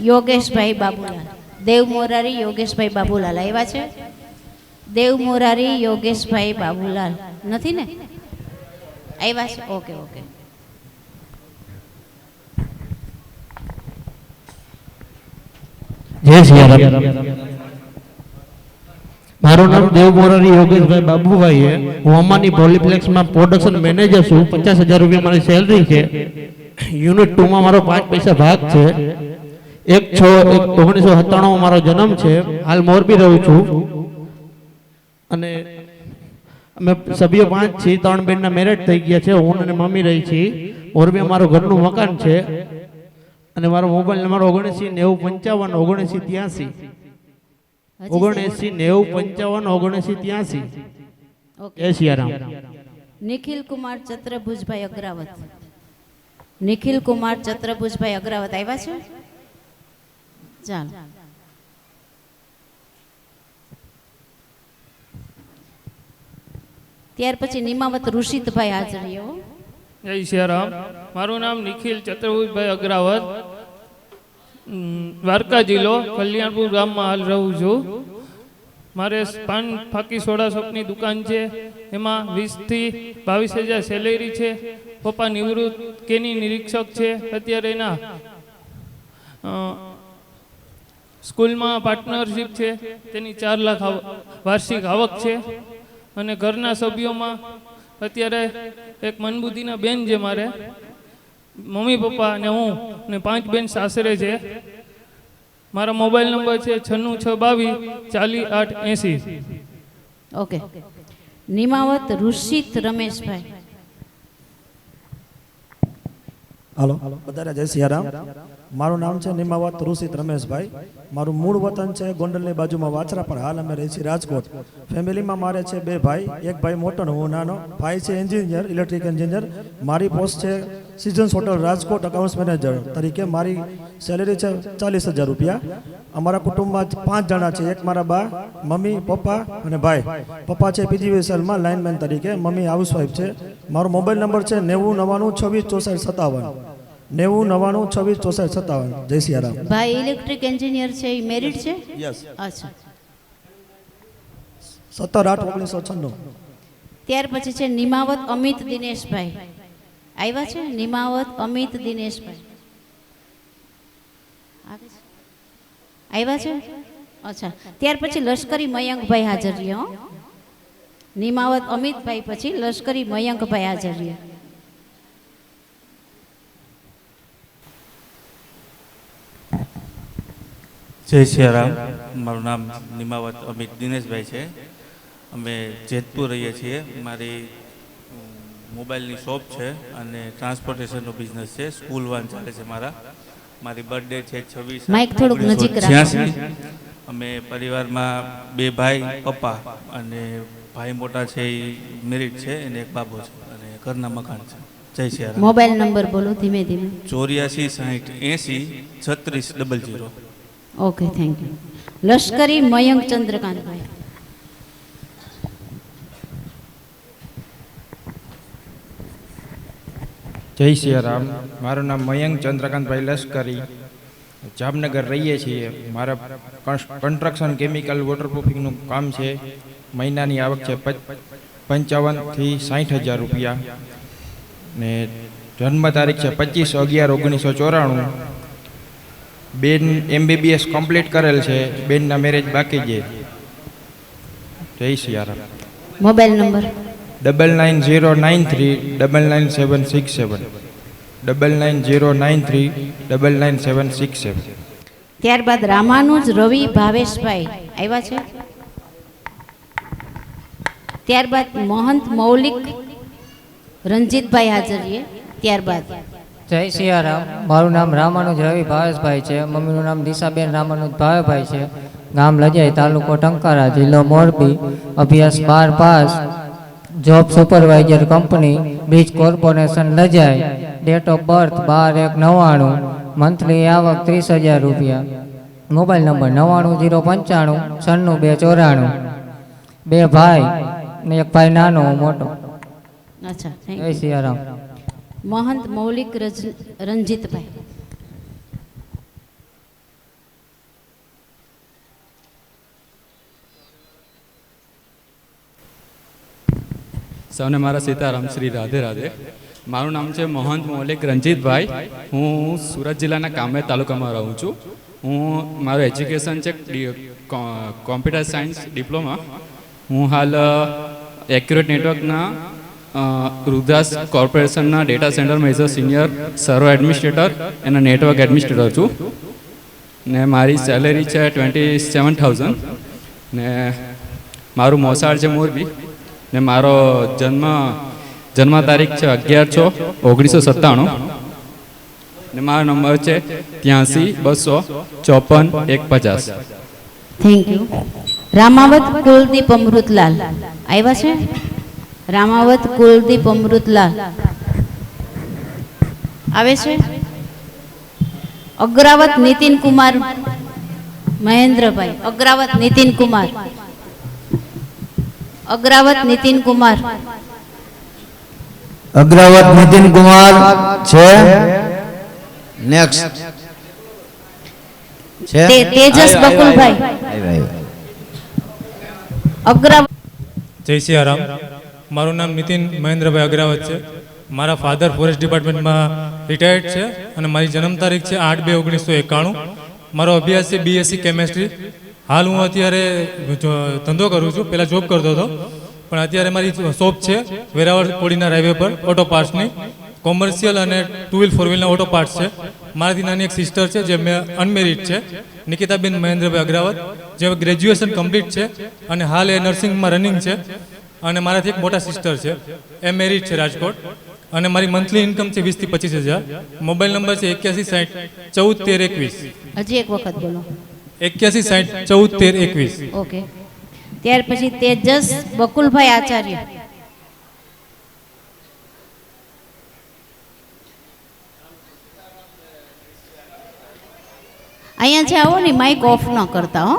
યોગેશભાઈ બાબુલાલ. દેવ મોરારી યોગેશભાઈ બાબુલાલ આવ્યા છે? દેવ મોરારી યોગેશભાઈ બાબુલાલ નથી ને? આવ્યા છે? Okay okay. જય સિયારામ. મારું નામ દેવ મોરારી યોગેશભાઈ બાબુભાઈ છે. હું અમાની પોલીપ્લેક્સમાં પ્રોડક્શન મેનેજર છું. 50,000 રૂપિયા મારી સેલરી છે. યુનિટ 2માં મારો 5 પૈસા ભાગ છે. 1/6/1997 મારો જન્મ છે. હાલ મોરબી રહું છું અને અમે સભ્યો 5 છીએ. 3 બેનના મેરેજ થઈ ગયા છે. હું અને મમ્મી રહી છીએ. મોરબી મારું ઘરનું મકાન છે અને મારો મોબાઈલ નંબર 7990557983. 7990557983. જય સિયારામ. નિખિલ કુમાર ચત્રભુજભાઈ અગ્રાવત. નિખિલ કુમાર ચત્રભુજભાઈ અગ્રાવત આવ્યા છે? ચાલો. ત્યાર પછી નિમાવત ઋષિતભાઈ હાજર રહ્યો. જય સિયારામ. મારું નામ નિખિલ ચતુર્ભુજભાઈ અગ્રાવત. દ્વારકા જિલ્લો કલ્યાણપુર ગામમાં હાલ રહું છું. મારે પાન ફાકી સોડા શોપની દુકાન છે. એમાં 20,000 થી 22,000 સેલેરી છે. પપ્પા નિવૃત્ત કેની નિરીક્ષક છે. અત્યારે એના સ્કૂલમાં પાર્ટનરશિપ છે. તેની 4 લાખ વાર્ષિક આવક છે. અને ઘરના સભ્યોમાં અત્યારે એક મનબુદ્ધિના બેન છે મારે, મમ્મી પપ્પા અને હું, અને 5 બેન સાસરે છે. મારા મોબાઈલ નંબર છે 9662400880. ઓકે. નિમાવત ઋષિત રમેશભાઈ. હાલો બધાને જય સિયારામ. મારું નામ છે નિમાવત ઋષિત રમેશભાઈ. મારું મૂળ વતન છે ગોંડલની બાજુમાં વાછરા, પણ હાલ અમે રહી છીએ રાજકોટ. ફેમિલીમાં મારે છે 2 ભાઈ, એક ભાઈ મોટો ને હું નાનો. ભાઈ છે એન્જિનિયર, ઇલેક્ટ્રિક એન્જિનિયર. મારી પોસ્ટ છે seasons hotel Rajkot accounts manager તરીકે. મારી સેલેરી છે 40,000 રૂપિયા. અમારા કુટુંબમાં 5 જણા છે. એક મારા બા, મમ્મી, પપ્પા અને ભાઈ. પપ્પા છે PGVSLમાં લાઇનમેન તરીકે, મમ્મી હાઉસવાઈફ છે. મારો મોબાઈલ નંબર છે 9099266457. 9099266457. જય સિયારામ. ભાઈ ઇલેક્ટ્રિક એન્જિનિયર છે, એ મેરિડ છે? યસ. અચ્છા. 17/8/1996. ત્યાર પછી છે નિમાવત અમિત દિનેશભાઈ. આવ્યા છે? નિમાવત અમિત દિનેશભાઈ આવ્યા છે? અચ્છા. ત્યાર પછી લશ્કરી મયંકભાઈ હાજર રહ્યા. નિમાવત અમિતભાઈ પછી લશ્કરી મયંકભાઈ હાજર રહ્યા. જય સિયારામ. મારું નામ નિમાવત અમિત દિનેશભાઈ છે. અમે જેતપુર રહીએ છીએ. મારી મોબાઈલની શોપ છે અને ટ્રાન્સપોર્ટેશનનો બિઝનેસ છે. સ્કૂલ વાન ચાલે છે મારા. મારી બર્થડે છે 26/8/1986. અમે પરિવારમાં 2 ભાઈ, પપ્પા અને ભાઈ મોટા છે એ મેરિડ છે, અને એક બાબો છે અને ઘરના મકાન છે. જય સિયારામ. મોબાઈલ નંબર બોલો ધીમે ધીમે. 84 60 80 36 00. Okay, thank you. લશ્કરી મયંક ચંદ્રકાંતભાઈ. જય સિયારામ. મારું નામ મયંક ચંદ્રકાંતભાઈ લશ્કરી, જામનગર રહીએ છીએ. મારા કન્સ્ટ્રક્શન કેમિકલ વોટરપ્રૂફિંગનું કામ છે. મહિનાની આવક છે 55 થી 60,000 રૂપિયા ને જન્મ તારીખ છે 25/11/1994. બેન MBBS કમ્પ્લીટ કરેલ છે. બેનના મેરેજ બાકી છે. જય સિયારામ. Mobile number 9909399767 9909399767. ત્યારબાદ રામાનુજ રવિ ભાવેશભાઈ આવ્યા છે. ત્યારબાદ મહંત મૌલિક રંજીતભાઈ હાજર છે. ત્યારબાદ જય સિયારામ. મારું નામ રામાનુજ રવિ ભાવેશભાઈ છે. મમ્મીનું નામ દિશાબેન રામાનુજ ભાવેભાઈ છે. ગામ લજાઈ, તાલુકો ટંકારા, જિલ્લો મોરબી. અભ્યાસ 12 પાસ. Job supervisor company, bridge corporation Lajai. Date of birth 12/1/99. Monthly આવક 30,000 રૂપિયા. Mobile number 9905969294. 2 ભાઈ ને 1 ભાઈ નાનો, મોટો. અચ્છા, જય સિયારામ. મહંત મૌલિક રંજીતભાઈ. સૌને મારા સીતારામ, શ્રી રાધે રાધે. મારું નામ છે મહંત મૌલિક રંજીતભાઈ. હું સુરત જિલ્લાના કામરેજ તાલુકામાં રહું છું. મારું એજ્યુકેશન છે કોમ્પ્યુટર સાયન્સ ડિપ્લોમા. હું હાલ એક્યુરેટ નેટવર્કના રુદ્રાસ કોર્પોરેશનના ડેટા સેન્ટરમાં as a senior server administrator અને નેટવર્ક એડમિનિસ્ટ્રેટર છું. ને મારી સેલેરી છે 27,000. ને મારું મોસાળ છે મોરબી. ને મારો જન્મ તારીખ છે 11/6/1997. ને મારો નંબર છે 83-254-150. Thank you. રામાવત કુલદીપ અમૃતલાલ આવ્યા છે. રામાવત કુલદીપ અમૃતલાલ આવે છે. અગ્રાવત નીતિન કુમાર મહેન્દ્રભાઈ. અગ્રાવત નીતિન કુમાર. અગ્રાવત નીતિન કુમાર. અગ્રાવત નીતિન કુમાર છે. નેક્સ્ટ છે તેજસ બકુલભાઈ. અગ્રાવત. જય સિયારામ. મારું નામ નીતિન મહેન્દ્રભાઈ અગ્રાવત છે. મારા ફાધર ફોરેસ્ટ ડિપાર્ટમેન્ટમાં રિટાયર્ડ છે અને મારી જન્મ તારીખ છે 8/2/1991. મારો અભ્યાસ છે BSc કેમેસ્ટ્રી. હાલ હું અત્યારે ધંધો કરું છું. પહેલાં જોબ કરતો હતો, પણ અત્યારે મારી શોપ છે વેરાવળ કોડીના હાઈવે પર ઓટો પાર્ટ્સની. કોમર્શિયલ અને 2-wheel 4-wheelના ઓટો પાર્ટ્સ છે. મારાથી નાની એક સિસ્ટર છે જે અનમેરિડ છે, નિકિતાબેન મહેન્દ્રભાઈ અગ્રાવત, જે ગ્રેજ્યુએશન કમ્પ્લીટ છે અને હાલ એ નર્સિંગમાં રનિંગ છે. અને મારાથી એક મોટા સિસ્ટર છે, એ મેરિડ છે રાજકોટ. અને મારી મંથલી ઇન્કમ છે 20,000 થી 25,000. મોબાઈલ નંબર છે 8160141321. હજી એક વખત બોલો. 8160141321. ઓકે. ત્યાર પછી તેજસ બકુલભાઈ આચાર્ય. અહીંયા જે આવો ને માઇક ઓફ ન કરતા હો.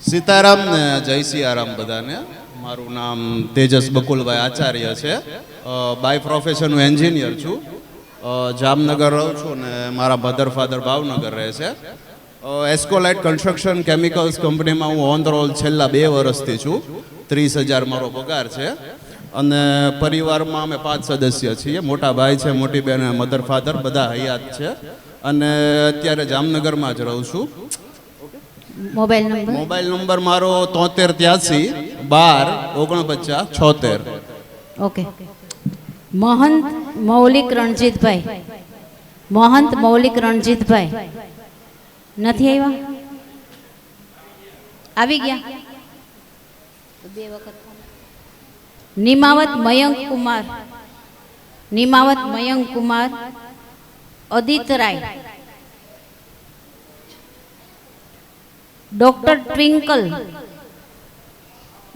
સીતારામ ને જય સિયારામ બધાને. મારું નામ તેજસ બકુલભાઈ આચાર્ય છે. બાય પ્રોફેશન હું એન્જિનિયર છું. જામનગર રહું છું ને મારા મધર ફાધર ભાવનગર રહે છે. એસ્કોલાઇટ કન્સ્ટ્રક્શન કેમિકલ્સ કંપનીમાં હું ઓન ધ રોલ છેલ્લા 2 વર્ષથી છું. 30,000 મારો પગાર છે. અને પરિવારમાં અમે 5 સદસ્ય છીએ. મોટા ભાઈ છે, મોટી બહેન, મધર ફાધર બધા હયાત છે. અને અત્યારે જામનગરમાં જ રહું છું. મોબાઈલ નંબર મારો 7383124976. ઓકે. મહંત મૌલિક રણજીતભાઈ. મહંત મૌલિક રણજીતભાઈ નથી આવ્યા? આવી ગયા. 2 વખત. Nimavat Mayank Kumar. Nimavat Mayank Kumar. Adit Rai. Doctor Twinkle.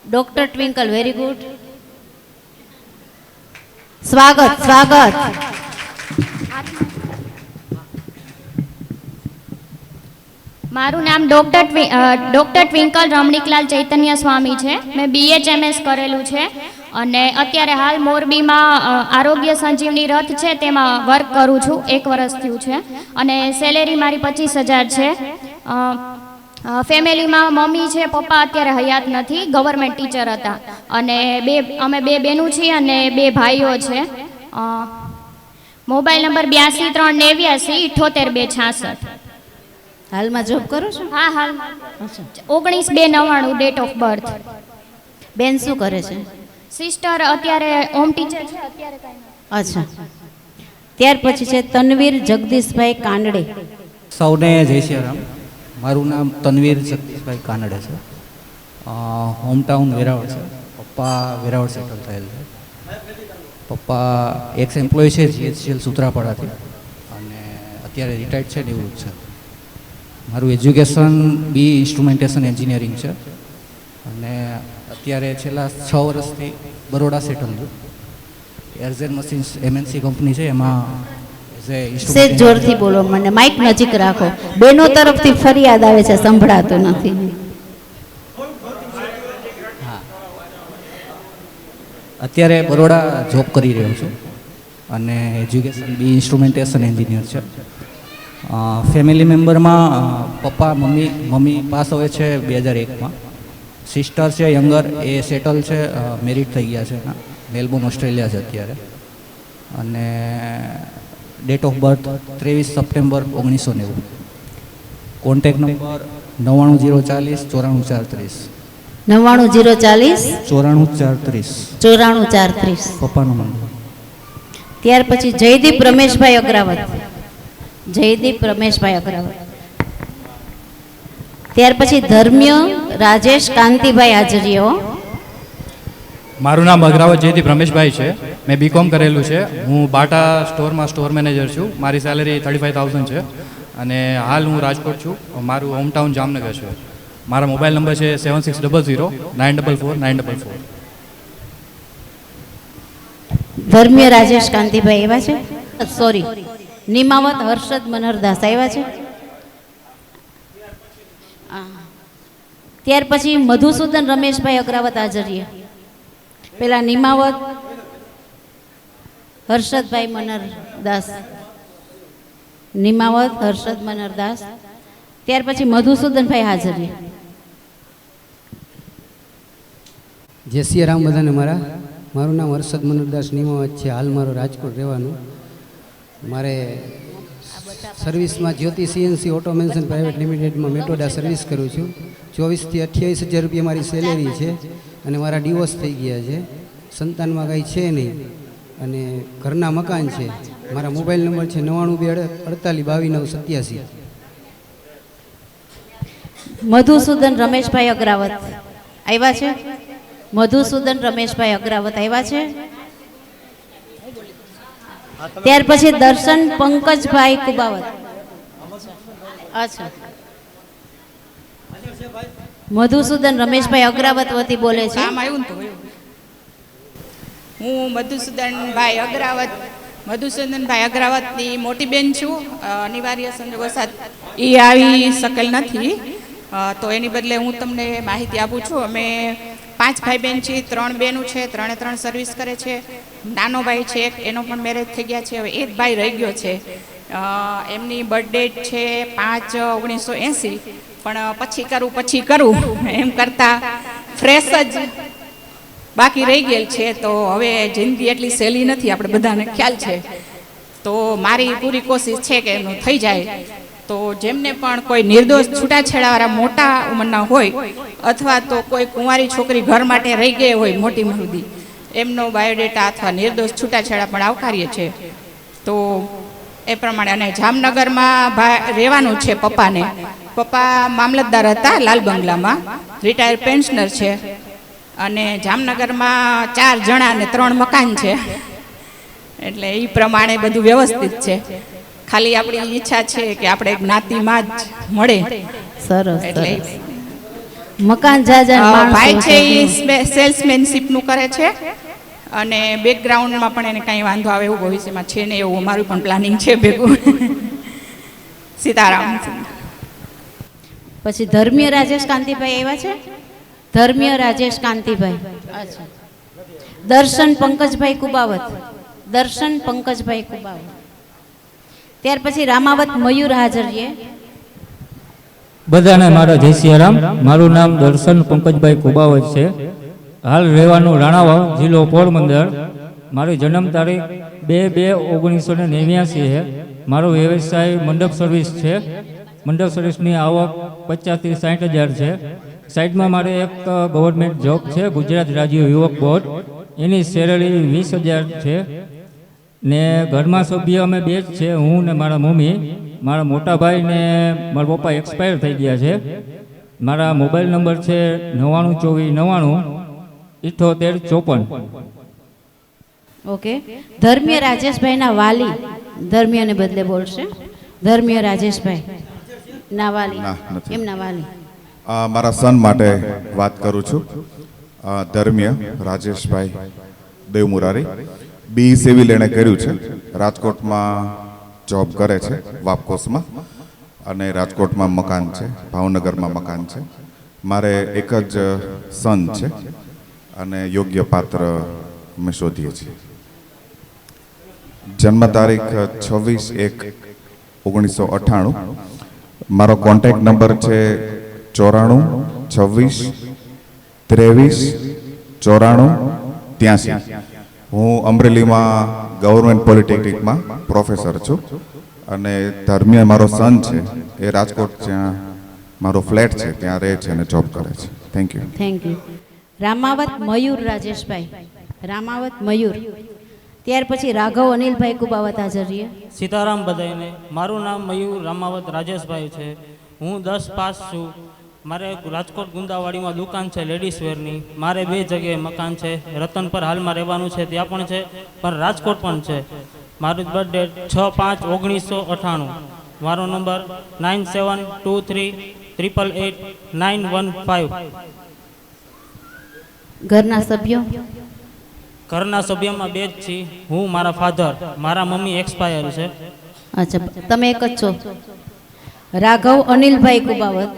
Doctor Twinkle, very good. સ્વાગત સ્વાગત. મારું નામ ડૉક્ટર ટ્વિંકલ રમણીકલાલ ચૈતન્ય સ્વામી છે. મેં BHMS કરેલું છે અને અત્યારે હાલ મોરબીમાં આરોગ્ય સંજીવની રથ છે તેમાં વર્ક કરું છું. 1 વર્ષ થયું છે અને સેલેરી મારી 25,000 છે. ફેમિલીમાં મમ્મી છે, પપ્પા અત્યારે હયાત નથી, ગવર્મેન્ટ ટીચર હતા અને અમે 2 બહેનો છીએ અને 2 ભાઈઓ છે. મોબાઈલ નંબર 82 હાલમાં જોબ કરો છો? હા, હાલ 19/2/99 ડેટ ઓફ બર્થ. બેન શું કરે છે? સિસ્ટર અત્યારે હોમ ટીચર છે. અત્યારે અચ્છા. ત્યાર પછી છે તનવીર જગદીશભાઈ કાનડે. સૌને જય શ્રી રામ. મારું નામ તનવીર જગદીશભાઈ કાનડે છે. હોમટાઉન વેરાવળ છે. પપ્પા વેરાવળ સેટલ થયેલ છે. પપ્પા એક્સ એમ્પ્લોય છે GHCL સૂત્રાપાડાથી અને અત્યારે રિટાયર્ડ છે, નિવૃત્ત છે. મારું એજ્યુકેશન બી ઇન્સ્ટ્રુમેન્ટેશન એન્જિનિયરિંગ છે અને અત્યારે છેલ્લા 6 વર્ષથી બરોડા સેટલ છું. એરઝેન મશીન્સ MNC કંપની છે, એમાં સેજ જોરથી બોલો, મને માઇક નજીક રાખો. બેનો તરફથી ફરિયાદ આવે છે, સંભળાતું નથી. અત્યારે બરોડા જોબ કરી રહ્યો છું અને એજ્યુકેશન બી ઇન્સ્ટ્રુમેન્ટેશન એન્જિનિયર છે. ફેમિલી મેમ્બરમાં પપ્પા મમ્મી પાસ આવે છે 2001માં. સિસ્ટર છે યંગર, એ સેટલ છે, મેરિડ થઈ ગયા છે, મેલબોર્ન ઓસ્ટ્રેલિયા છે અત્યારે. અને date of birth 23 September 1990. Contact number 99040 94034. 99040 94034. 94034 પપ્પાનો નંબર. ત્યાર પછી જયદીપ રમેશભાઈ અગ્રાવત. જયદીપ રમેશભાઈ અગ્રાવત. ત્યાર પછી ધર્મ્ય રાજેશ કાંતિભાઈ હાજરીઓ. મારું નામ અગ્રાવત જયદીપ રમેશભાઈ છે. મેં BCom કરેલું છે. હું બાટા સ્ટોરમાં સ્ટોર મેનેજર છું. મારી સેલેરી 35,000 છે અને હાલ હું રાજકોટ છું. મારું હોમટાઉન જામનગર છે. મારા મોબાઈલ નંબર છે 7600 944 944. ધર્મ્ય રાજેશ કાંતિભાઈ એવા છે. સોરી, નિમાવત હર્ષદ મનહરદાસ આવ્યા છે. ત્યાર પછી મધુસૂદન રમેશભાઈ અગ્રાવત હાજરીએ. પેલા નિમાવત હર્ષદભાઈ મનહરદાસ, નિમાવત હર્ષદ મનહરદાસ. ત્યાર પછી મધુસૂદનભાઈ હાજરીએ. જય શ્રી રામ બધાને. મારું નામ હર્ષદ મનહરદાસ નિમાવત છે. હાલ મારો રાજકોટ રહેવાનું. મારે સર્વિસમાં જ્યોતિ CNC ઓટોમેશન પ્રાઇવેટ લિમિટેડમાં મેટોડા સર્વિસ કરું છું. 24,000 થી 28,000 રૂપિયા મારી સેલેરી છે અને મારા ડિવોર્સ થઈ ગયા છે. સંતાનમાં કાંઈ છે નહીં અને ઘરના મકાન છે. મારા મોબાઈલ નંબર છે 9248 22 મધુસૂદન રમેશભાઈ અગ્રાવત આવ્યા છે. મધુસૂદન રમેશભાઈ અગ્રાવત આવ્યા છે. ત્યાર પછી દર્શન પંકજભાઈ કુબાવત. અચ્છા, મધુસૂદન રમેશભાઈ અગ્રાવત વતી બોલે છે. હું મધુસૂદનભાઈ અગ્રાવતની મોટી બેન છું. અનિવાર્ય સંજોગોસાથ એ આવી શકેલ નથી, તો એની બદલે હું તમને માહિતી આપું છું. અમે 5 ભાઈ બહેન છીએ, 3 બહેનો છે, 3 સર્વિસ કરે છે. નાનો ભાઈ છે એક, એનો પણ મેરેજ થઈ ગયા છે. હવે એક ભાઈ રહી ગયો છે. એમની બર્થડેટ છે 5/1980. પણ પછી કરું એમ કરતાં ફ્રેશ જ બાકી રહી ગયેલ છે. તો હવે જિંદગી એટલી સહેલી નથી, આપણે બધાને ખ્યાલ છે. તો મારી પૂરી કોશિશ છે કે એનું થઈ જાય. તો જેમને પણ કોઈ નિર્દોષ છૂટાછેડાવાળા મોટા ઉંમરના હોય અથવા તો કોઈ કુંવારી છોકરી ઘર માટે રહી ગઈ હોય મોટી મહુદી, એમનો બાયોડેટા અથવા નિર્દોષ છૂટાછેડા પણ આવકાર્ય છે. તો એ પ્રમાણે અને જામનગરમાં રહેવાનું છે પપ્પાને. પપ્પા મામલતદાર હતા લાલ બંગલામાં, રિટાયર પેન્શનર છે અને જામનગરમાં 4 જણા અને 3 મકાન છે. એટલે એ પ્રમાણે બધું વ્યવસ્થિત છે. ખાલી આપણી ઈચ્છા છે કે આપણે જ્ઞાતિમાં જ મળે. સરસ. એટલે મકાન જાજા ભાઈ છે એ સેલ્સમેનશીપનું કરે છે અને બેકગ્રાઉન્ડમાં પણ એને કંઈ વાંધો આવે એવું ભવિષ્યમાં છે ને એવું અમારું પણ પ્લાનિંગ છે ભેગું. સીતારામ. પછી ધર્મીય રાજેશ કાંતિભાઈ આવ્યા છે? ધર્મીય રાજેશ કાંતિભાઈ. અચ્છા. દર્શન પંકજભાઈ કુબાવત. દર્શન પંકજભાઈ કુબાવત. ત્યાર પછી રામાવત મયુર હાજર છે. બધાને મારા જય સિયારામ. મારું નામ દર્શન પંકજભાઈ કુબાવત છે. હાલ રહેવાનું રાણાવાવ, જિલ્લો પોરબંદર. મારી જન્મ તારીખ 2/2/1989 છે. મારો વ્યવસાય મંડપ સર્વિસ છે. મંડપ સર્વિસની આવક 50 થી 60 હજાર છે. સાઈડમાં મારે એક ગવર્મેન્ટ જોબ છે, ગુજરાત રાજ્ય યુવક બોર્ડ. એની સેલરી 20,000 છે. ને ઘરમાં સભ્ય અમે બે જ છે, હું ને મારા મમ્મી. મારા મોટા ભાઈ ને મારા પપ્પા એક્સપાયર થઈ ગયા છે. મારા મોબાઈલ નંબર છે 9924907854. ઓકે. ધર્મીય રાજેશભાઈના વાલી, ધર્મીયને બદલે બોલશે. ધર્મીય રાજેશભાઈ ના વાલી, એમના વાલી. મારા સન માટે વાત કરું છું. ધર્મીય રાજેશભાઈ દેવમુરારી, બી સિવિલ એણે કર્યું છે. રાજકોટમાં જોબ કરે છે, વાપકોસમાં. અને રાજકોટમાં મકાન છે, ભાવનગરમાં મકાન છે. મારે એક જ સન છે અને યોગ્ય પાત્ર અમે શોધીએ છીએ. જન્મ તારીખ 26/1/1998. મારો કોન્ટેક્ટ નંબર છે 9426239483. હું અમરેલીમાં ગવર્મેન્ટ પોલિટેકનિકમાં પ્રોફેસર છું. અને ધર્મીય મારો સન છે, એ રાજકોટ જ્યાં મારો ફ્લેટ છે ત્યાં રહે છે અને જોબ કરે છે. Thank you. Thank you. Ramavat Mayur Rajeshbhai. Ramavat Mayur. ત્યાર પછી રાઘવ અનિલભાઈ કુબાવત હાજર છે. સીતારામ બધાને. મારું નામ મયુર રામાવત રાજેશભાઈ છે. હું 10 પાસ છું. મારે રાજકોટ ગુંદાવાડીમાં દુકાન છે લેડીઝ વેરની. મારે 2 જગ્યાએ મકાન છે. રતન પર હાલમાં રહેવાનું છે, ત્યાં પણ છે, પણ રાજકોટ પણ છે. મારું બર્થડે 6/5/1998. મારો નંબર 9723888915. ઘરના સભ્યો? ઘરના સભ્યોમાં 2 જ છીએ. હું, મારા ફાધર. મારા મમ્મી એક્સપાયર છે. અચ્છા, તમે એક જ છો. રાઘવ અનિલભાઈ કુબાવત.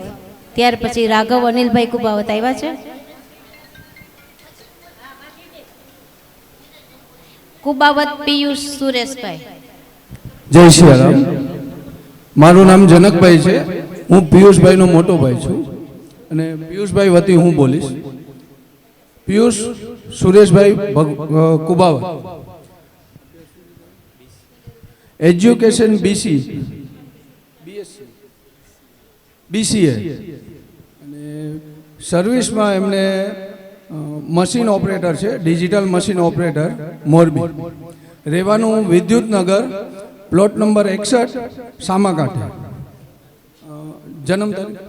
ત્યાર પછી રાઘવ અનિલભાઈ કુબાવત આવ્યા છે? કુબાવત પિયુષ સુરેશભાઈ. જય સિયારામ. મારું નામ જનકભાઈ છે. હું પિયુષભાઈનો મોટો ભાઈ છું અને પિયુષભાઈ વતી હું બોલીશ. પિયુષ સુરેશભાઈ કુબાવત. એજ્યુકેશન BCA અને સર્વિસમાં એમને મશીન ઓપરેટર છે, ડિજિટલ મશીન ઓપરેટર, મોરબી. રહેવાનું વિદ્યુતનગર, પ્લોટ નંબર 61, સામાકાંઠે. જન્મ તારીખ,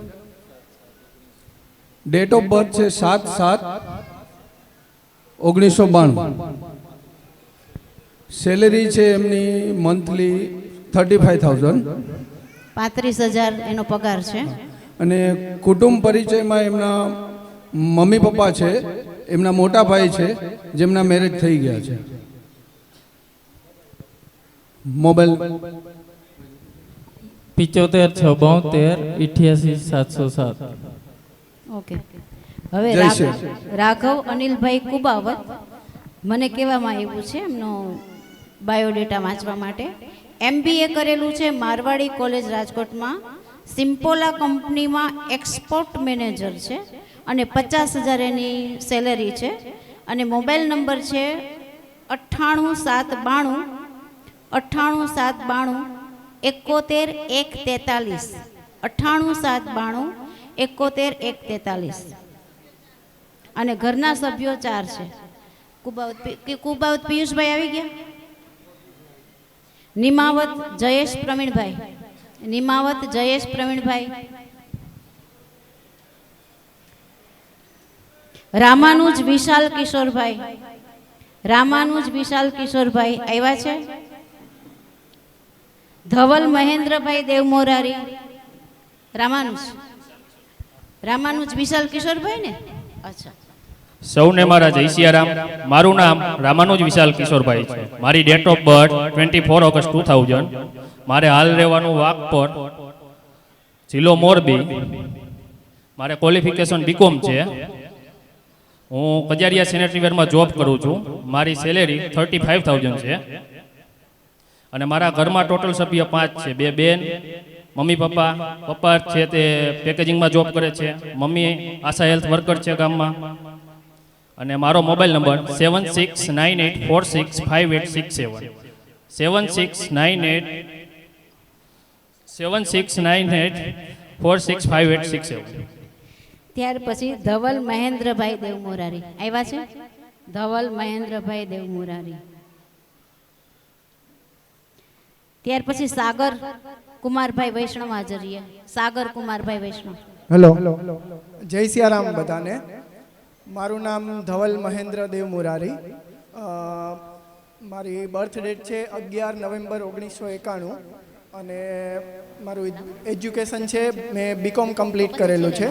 ડેટ ઓફ બર્થ છે 7/7/1992. સેલેરી છે એમની મંથલી 35,000. 35,000 એનો પગાર છે. અને કુટુંબ પરિચયમાં એમના મમ્મી પપ્પા છે, એમના મોટા ભાઈ છે જેમના મેરેજ થઈ ગયા છે. મોબાઈલ 7562388707. ઓકે. હવે રાઘવ અનિલભાઈ કુબાવત, મને કહેવામાં આવ્યું છે એમનો બાયોડેટા વાંચવા માટે. MBA કરેલું છે મારવાડી કોલેજ રાજકોટમાં. સિમ્પોલા કંપનીમાં એક્સપોર્ટ મેનેજર છે અને 50,000 એની સેલરી છે. અને મોબાઈલ નંબર છે 98792 98792 71143. 98792 71143. અને ઘરના સભ્યો 4 છે. કુબાવત પિયુષભાઈ આવી ગયા. નિમાવત જયેશ પ્રવીણભાઈ. નિમાવત જયેશ પ્રવીણભાઈ. રામાનુજ વિશાલ કિશોરભાઈ. રામાનુજ વિશાલ કિશોરભાઈ આવ્યા છે? ધવલ મહેન્દ્રભાઈ દેવમોરારી. રામાનુજ વિશાલ કિશોરભાઈ ને? અચ્છા. સૌને મારા જય સિયારામ. મારું નામ રામાનુજ વિશાલ કિશોરભાઈ છે. મારી ડેટ ઓફ બર્થ 24 ઓગસ્ટ 2000. મારે હાલ રહેવાનું વાઘપર, જિલ્લો મોરબી. મારે ક્વોલિફિકેશન બીકોમ છે. હું કજારિયા સેનેટરી વેરમાં જોબ કરું છું. મારી સેલેરી 35,000 છે. અને મારા ઘરમાં ટોટલ સભ્ય 5 છે. 2 બેન, મમ્મી પપ્પા. પપ્પા છે તે પેકેજિંગમાં જોબ કરે છે. મમ્મી આશા હેલ્થ વર્કર છે ગામમાં. અને મારો મોબાઈલ નંબર 7698465867 7698465867. ત્યાર પછી ધવલ મહેન્દ્રભાઈ દેવ મોરારી આવ્યા છે. ધવલ મહેન્દ્રભાઈ દેવ મોરારી. ત્યાર પછી સાગર કુમારભાઈ વૈષ્ણવ હાજરીએ. સાગર કુમારભાઈ વૈષ્ણવ. હેલો, જય સિયારામ બધાને. મારું નામ ધવલ મહેન્દ્ર દેવ મોરારી. મારી બર્થ ડેટ છે 11 નવેમ્બર 1991 અને મારું એજ્યુકેશન છે મેં બીકોમ કમ્પ્લીટ કરેલું છે.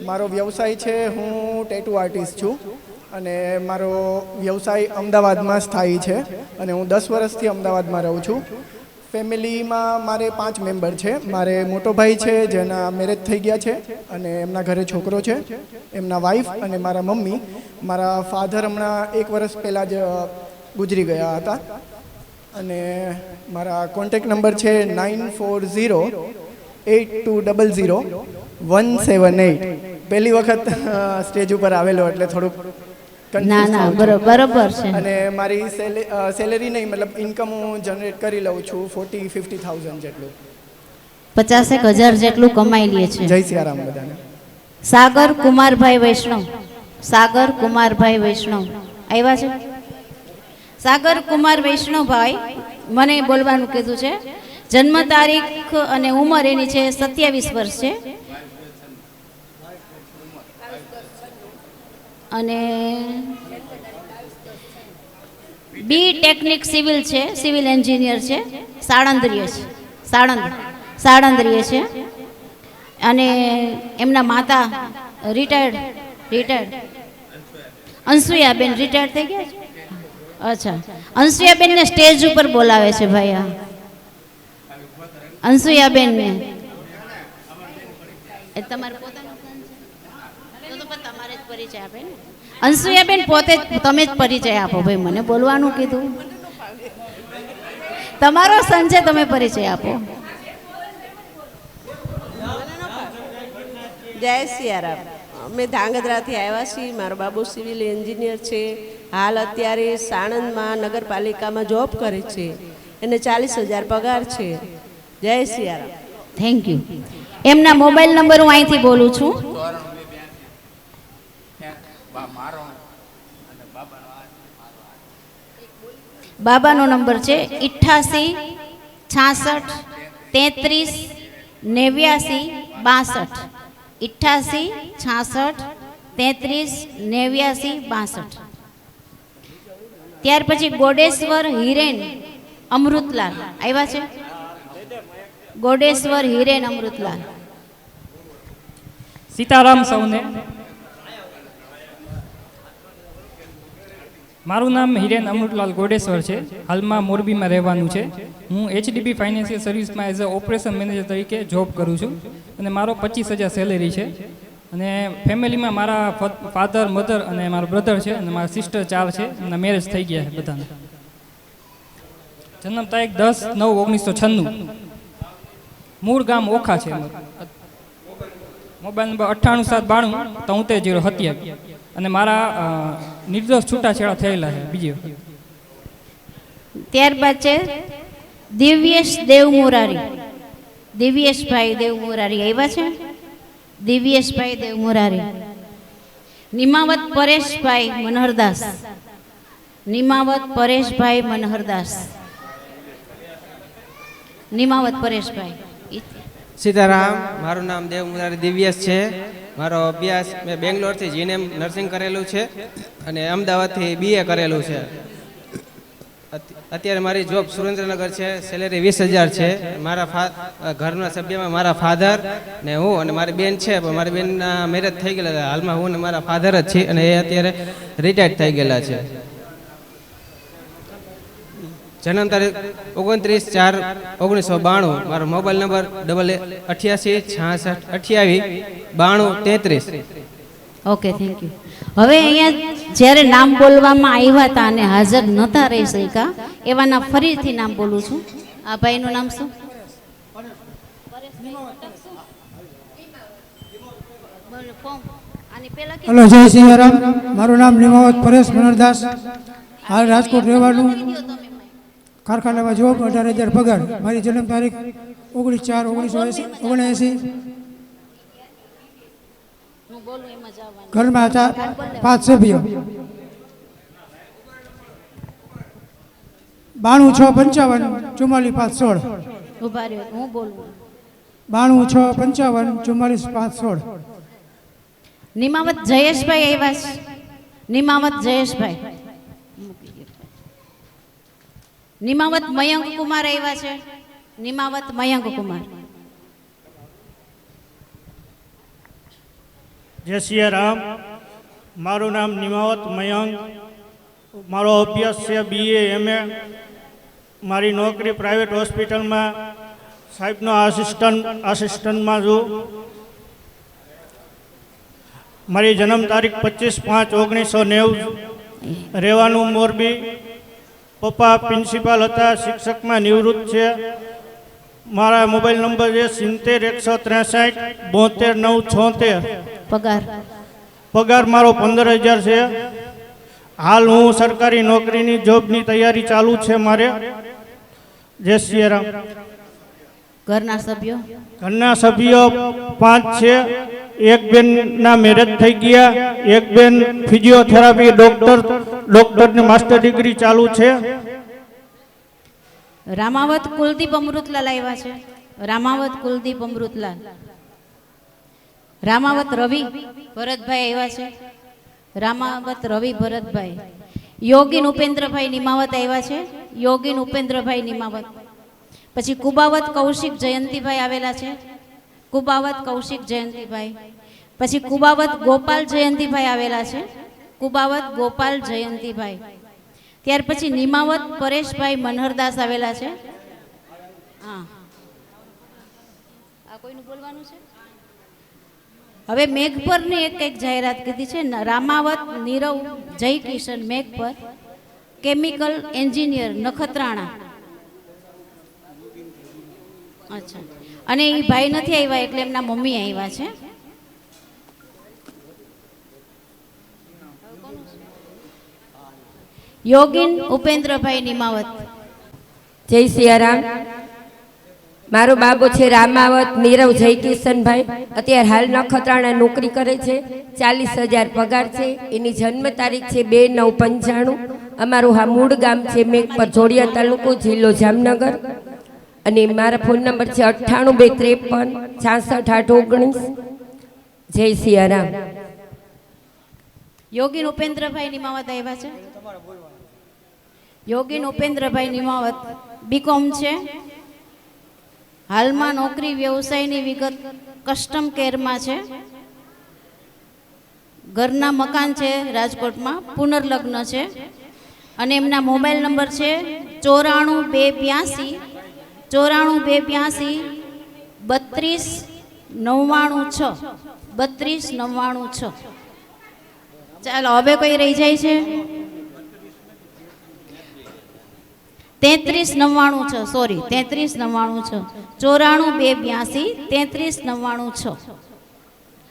મારો વ્યવસાય છે હું ટેટુ આર્ટિસ્ટ છું અને મારો વ્યવસાય અમદાવાદમાં સ્થાયી છે અને હું 10 વર્ષથી અમદાવાદમાં રહું છું. ફેમિલીમાં મારે 5 મેમ્બર છે. મારે મોટો ભાઈ છે જેના મેરેજ થઈ ગયા છે અને એમના ઘરે છોકરો છે, એમના વાઈફ અને મારા મમ્મી. મારા ફાધર હમણાં 1 વર્ષ પહેલાં જ ગુજરી ગયા હતા. અને મારા કોન્ટેક્ટ નંબર છે 9408200178. પહેલી વખત સ્ટેજ ઉપર આવેલો એટલે થોડુંક બરાબર છે. અને મારી સેલેરી નહીં મતલબ ઇન્કમ હું જનરેટ કરી લઉં છું 40-50,000 જેટલું. 50,000 જેટલું કમાઈ લે છે. જય સિયારામ બધાને. સાગર કુમારભાઈ વૈષ્ણવ. સાગર કુમારભાઈ વૈષ્ણવ આવ્યા છે. સાગર કુમાર વૈષ્ણવભાઈ મને બોલવાનું કીધું છે. જન્મ તારીખ અને ઉંમર એની છે 27 વર્ષ છે. અને બી ટેકનિક સિવિલ છે, સિવિલ એન્જિનિયર છે. સાળંદરીય છે. સાળંદરીય છે. અને એમના માતા રિટાયર્ડ અંશુયાબેન રિટાયર્ડ થઈ ગયા છે. અચ્છા, અંશુયાબેન ને સ્ટેજ ઉપર બોલાવે છે ભાઈ. આ અંશુયાબેન ને તમારે પોતાનું તમારે જ પરિચય આપે ને. અંશુયાબેન પોતે તમે જ પરિચય આપો ભાઈ. મને બોલવાનું કીધું. તમારો સન છે, તમે પરિચય આપો. જય સિયારામ. અમે ધાંગધ્રાથી આવ્યા છીએ. મારો બાબુ સિવિલ એન્જિનિયર છે. હાલ અત્યારે સાણંદમાં નગરપાલિકામાં જોબ કરે છે. એને 40,000 પગાર છે. જય સિયારામ. Thank you. એમના મોબાઈલ નંબર હું અહીંથી બોલું છું. બાબાનો નંબર છે 88 66 33 89 62. 88 66 33 89 62. ત્યાર પછી ગોડેશ્વર હિરેન અમૃતલાલ આવ્યા છે. ગોડેશ્વર હિરેન અમૃતલાલ. સીતારામ સૌને. મારું નામ હિરેન અમૃતલાલ ગોડેશ્વર છે. હાલમાં મોરબીમાં રહેવાનું છે. હું HDB ફાઇનાન્શિયલ સર્વિસમાં એઝ અ ઓપરેશન મેનેજર તરીકે જોબ કરું છું અને મારો 25,000 સેલેરી છે. અને ફેમિલીમાં મારા ફાધર, મધર અને મારો બ્રધર છે અને મારા સિસ્ટર 4 છે. એમના મેરેજ થઈ ગયા છે બધાને. જન્મ તારીખ 10/9/1996. મૂળ ગામ ઓખા છે. Mobile number 98729307. અને મારા નિર્દોષ છૂટાછેડા થયેલા છે બીજી વખત. ત્યારબાદ છે દિવ્યેશ દેવ મોરારી. દિવ્યેશભાઈ દેવ મોરારી આવ્યા છે. દિવ્યેશભાઈ દેવ મોરારી. નિમાવત પરેશભાઈ મનહરદાસ. નિમાવત પરેશભાઈ મનહરદાસ. નિમાવત પરેશભાઈ. સીતારામ. મારું નામ દેવ મોરારી દિવ્યેશ છે. મારો અભ્યાસ મેં બેંગ્લોરથી જીએનએમ નર્સિંગ કરેલું છે અને અમદાવાદથી BA કરેલું છે. અત્યારે મારી જોબ સુરેન્દ્રનગર છે. સેલેરી 20,000 છે. મારા ઘરના સભ્યમાં મારા ફાધર ને હું અને મારી બેન છે. પણ મારી બેનના મેરેજ થઈ ગયેલા. હાલમાં હું ને મારા ફાધર જ છે અને એ અત્યારે રિટાયર્ડ થઈ ગયેલા છે. જન્મ તારીખ 29/4/1992. મારો mobile number 88 66 28 92 33. Okay, thank you. હવે અહીંયા જ્યારે નામ બોલવામાં આવ્યા હતા અને હાજર નહોતા રહી શક્યા એવાના ફરીથી નામ બોલું છું. આ ભાઈનું નામ શું? હલો, જય સિયારામ. મારું નામ નિમાવત પરેશ મનોહરદાસ. હાલ રાજકોટ રહેવાનું. કારખાનામાં જોબ, 18,000 પગાર. મારી જન્મ તારીખ 19/4/1979. ઘરમાં હતા 5 સભ્યો. 92 6 55 44 5 16. ઉભા રહ્યો, હું બોલું. 92 6 55 44 5 16. નિમાવત જયેશભાઈ આવ્યા છે. નિમાવત જયેશભાઈ. નિમાવત મયંક કુમાર આવ્યા છે. નિમાવત મયંક કુમાર. જય સિયારામ. મારું નામ નિમાવત મયંક. મારો અભ્યાસ છે BA MA. મારી નોકરી પ્રાઇવેટ હોસ્પિટલમાં સાહેબનો આસિસ્ટન્ટમાં છું. મારી જન્મ તારીખ 25/5/1990. રહેવાનું મોરબી. પપ્પા પ્રિન્સિપાલ હતા, શિક્ષકમાં નિવૃત્ત છે. મારા મોબાઈલ નંબર છે 70 163 72 976. પગાર મારો 15,000 છે. હાલ હું સરકારી નોકરીની જોબની તૈયારી ચાલુ છે મારે. જય સિયારામ. ઘરના સભ્યો? ઘરના સભ્યો 5 છે. એક બેનના મેરેજ થઈ ગયા. એક બેન ફિઝિયોથેરાપી ડોક્ટરની માસ્ટર ડિગ્રી ચાલુ છે. રામાવત કુલદીપ અમૃતલાલ આવ્યા છે. રામાવત કુલદીપ અમૃતલાલ. રામાવત રવિ ભરતભાઈ આવ્યા છે. રામાવત રવિ ભરતભાઈ. યોગીન ઉપેન્દ્રભાઈ નિમાવત આવ્યા છે. યોગીન ઉપેન્દ્રભાઈ નિમાવત. પછી કુબાવત કૌશિક જયંતિભાઈ આવેલા છે. કુબાવત કૌશિક જયંતિભાઈ. પછી કુબાવત ગોપાલ જયંતિભાઈ આવેલા છે. કુબાવત ગોપાલ જયંતિભાઈ. ત્યાર પછી નિમાવત પરેશભાઈ મનહરદાસ આવેલા છે. હા, આ કોઈનું બોલવાનું છે? હવે મેઘપરની એક જાહેરાત કીધી છે. Ramavat Nirav Jaykishan Meghpar, chemical engineer, Nakhatrana. અચ્છા, અને એ ભાઈ નથી આવ્યા એટલે એમના મમ્મી આવ્યા છે. યોગીન ઉપેન્દ્રભાઈ નિમાવત. જય સિયારામ. મારો બાબો છે રામાવત નીરવ જયકિશનભાઈ. અત્યારે હાલ નખત્રાણા નોકરી કરે છે. 40,000 પગાર છે. એની જન્મ તારીખ છે 2/9/95. અમારું હા મૂળ ગામ છે મેઘપર, જોડિયા તાલુકો, જિલ્લો જામનગર. અને મારા ફોન નંબર છે 98 253 66 8 19. જય સિયારામ. યોગીન ઉપેન્દ્રભાઈ નિમાવત આવ્યા છે. યોગીન ઉપેન્દ્રભાઈ નિમાવત BCom છે. હાલમાં નોકરી વ્યવસાયની વિગત કસ્ટમ કેરમાં છે. ઘરના મકાન છે રાજકોટમાં. પુનર્લગ્ન છે. અને એમના મોબાઈલ નંબર છે 94 285 32 99 6. 32 99 6. ચાલો, હવે કોઈ રહી જાય છે? 33 99 6. સોરી, 33 99 6. 94 282 33 99 6.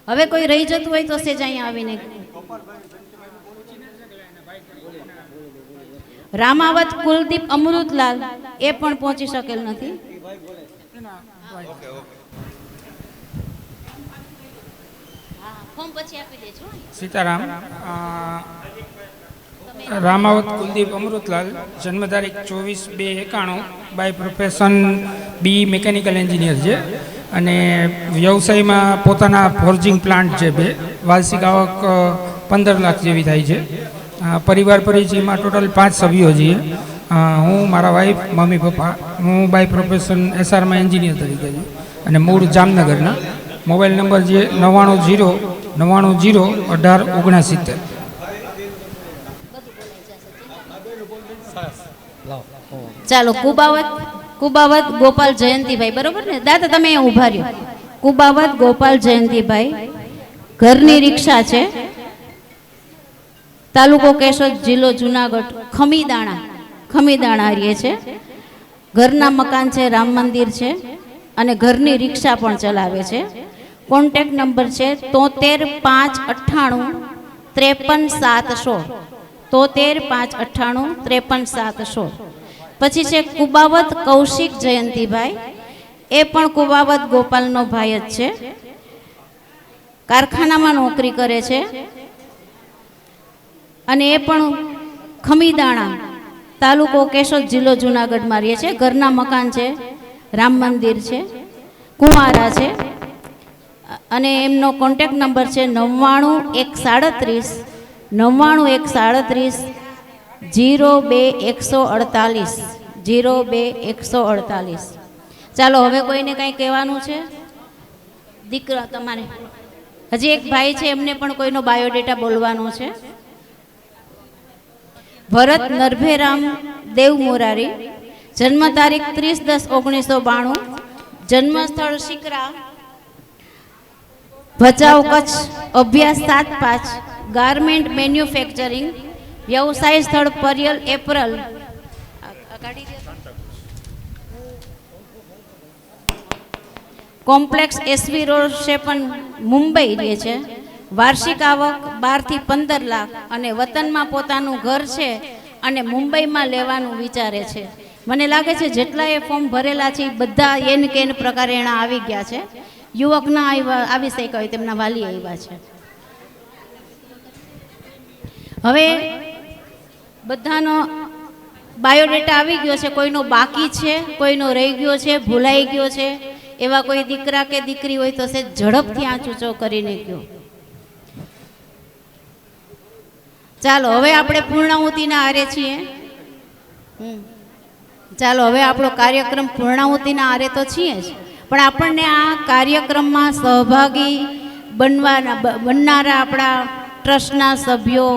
હવે કોઈ રહી જતું હોય તો સેજ અહીંયા આવીને. રામાવત કુલદીપ અમૃતલાલ એ પણ પહોંચી શકેલ નથી. સીતારામ. રામાવત કુલદીપ અમૃતલાલ. જન્મ તારીખ 24/2/91. By profession BE mechanical engineer છે. અને વ્યવસાયમાં પોતાના ફોર્જિંગ પ્લાન્ટ છે 2. વાર્ષિક આવક 15 લાખ જેવી થાય છે. પરિવાર પરિચયમાં ટોટલ 5 સભ્યો છીએ. હું, મારા વાઈફ, મમ્મી પપ્પા. હું બાય પ્રોફેશન SRમાં એન્જિનિયર તરીકે છું અને મૂળ જામનગરના. મોબાઈલ નંબર છે 99 0 18 69. ચાલો, કુબાવત ગોપાલ જયંતિભાઈ. બરોબર ને દાદા? તમે અહીંયા ઊભા રહ્યો. કુબાવત ગોપાલ જયંતિભાઈ, ઘરની રિક્ષા છે, તાલુકો કેશોદ, જિલ્લો જુનાગઢ, ખમીદાણા રહે છે. ઘરના મકાન છે, રામ મંદિર છે અને ઘરની રિક્ષા પણ ચલાવે છે. કોન્ટેક્ટ નંબર છે 73 598 53 716, 73 598 53 716. પછી છે કુબાવત કૌશિક જયંતિભાઈ, એ પણ કુબાવત ગોપાલનો ભાઈ જ છે, કારખાનામાં નોકરી કરે છે અને એ પણ ખમીદાણા, તાલુકો કેશોદ, જિલ્લો જુનાગઢમાં રહે છે. ઘરના મકાન છે, રામ મંદિર છે, કુંવારા છે અને એમનો કોન્ટેક્ટ નંબર છે 99 137 02148 02148. ચાલો હવે કોઈને કંઈ કહેવાનું છે? દીકરા તમારે હજી એક ભાઈ છે, એમને પણ કોઈનો બાયોડેટા બોલવાનો છે. ભરત નરભેરામ દેવ મોરારી, જન્મ તારીખ 30/10/1992, જન્મસ્થળ શિકરા, ભચાઉ કચ્છ, અભ્યાસ 7/5, ગાર્મેન્ટ મેન્યુફેક્ચરિંગ, વ્યવસાય સ્થળ પરિયલ એપ્રલ, કોમ્પ્લેક્સ એસવી રોડ શેપન, મુંબઈ રહે છે. વાર્ષિક આવક 12 થી 15 લાખ અને વતનમાં પોતાનું ઘર છે અને મુંબઈમાં લેવાનું વિચારે છે. મને લાગે છે જેટલા એ ફોર્મ ભરેલા છે બધા એન કેન પ્રકારે એના આવી ગયા છે. યુવક ના આવી શક્યા હોય, તેમના વાલી આવ્યા છે. હવે બધાનો બાયોડેટા આવી ગયો છે, કોઈનો બાકી છે, કોઈનો રહી ગયો છે, ભૂલાઈ ગયો છે. એવા કોઈ દીકરા કે દીકરી હોય તો ઝડપથી આ ચૂચો કરીને ગયો. ચાલો હવે આપણે પૂર્ણાહુતિના આરે છીએ. ચાલો હવે આપણો કાર્યક્રમ પૂર્ણાહુતિના આરે તો છીએ જ, પણ આપણને આ કાર્યક્રમમાં સહભાગી બનનારા આપણા ટ્રસ્ટના સભ્યો,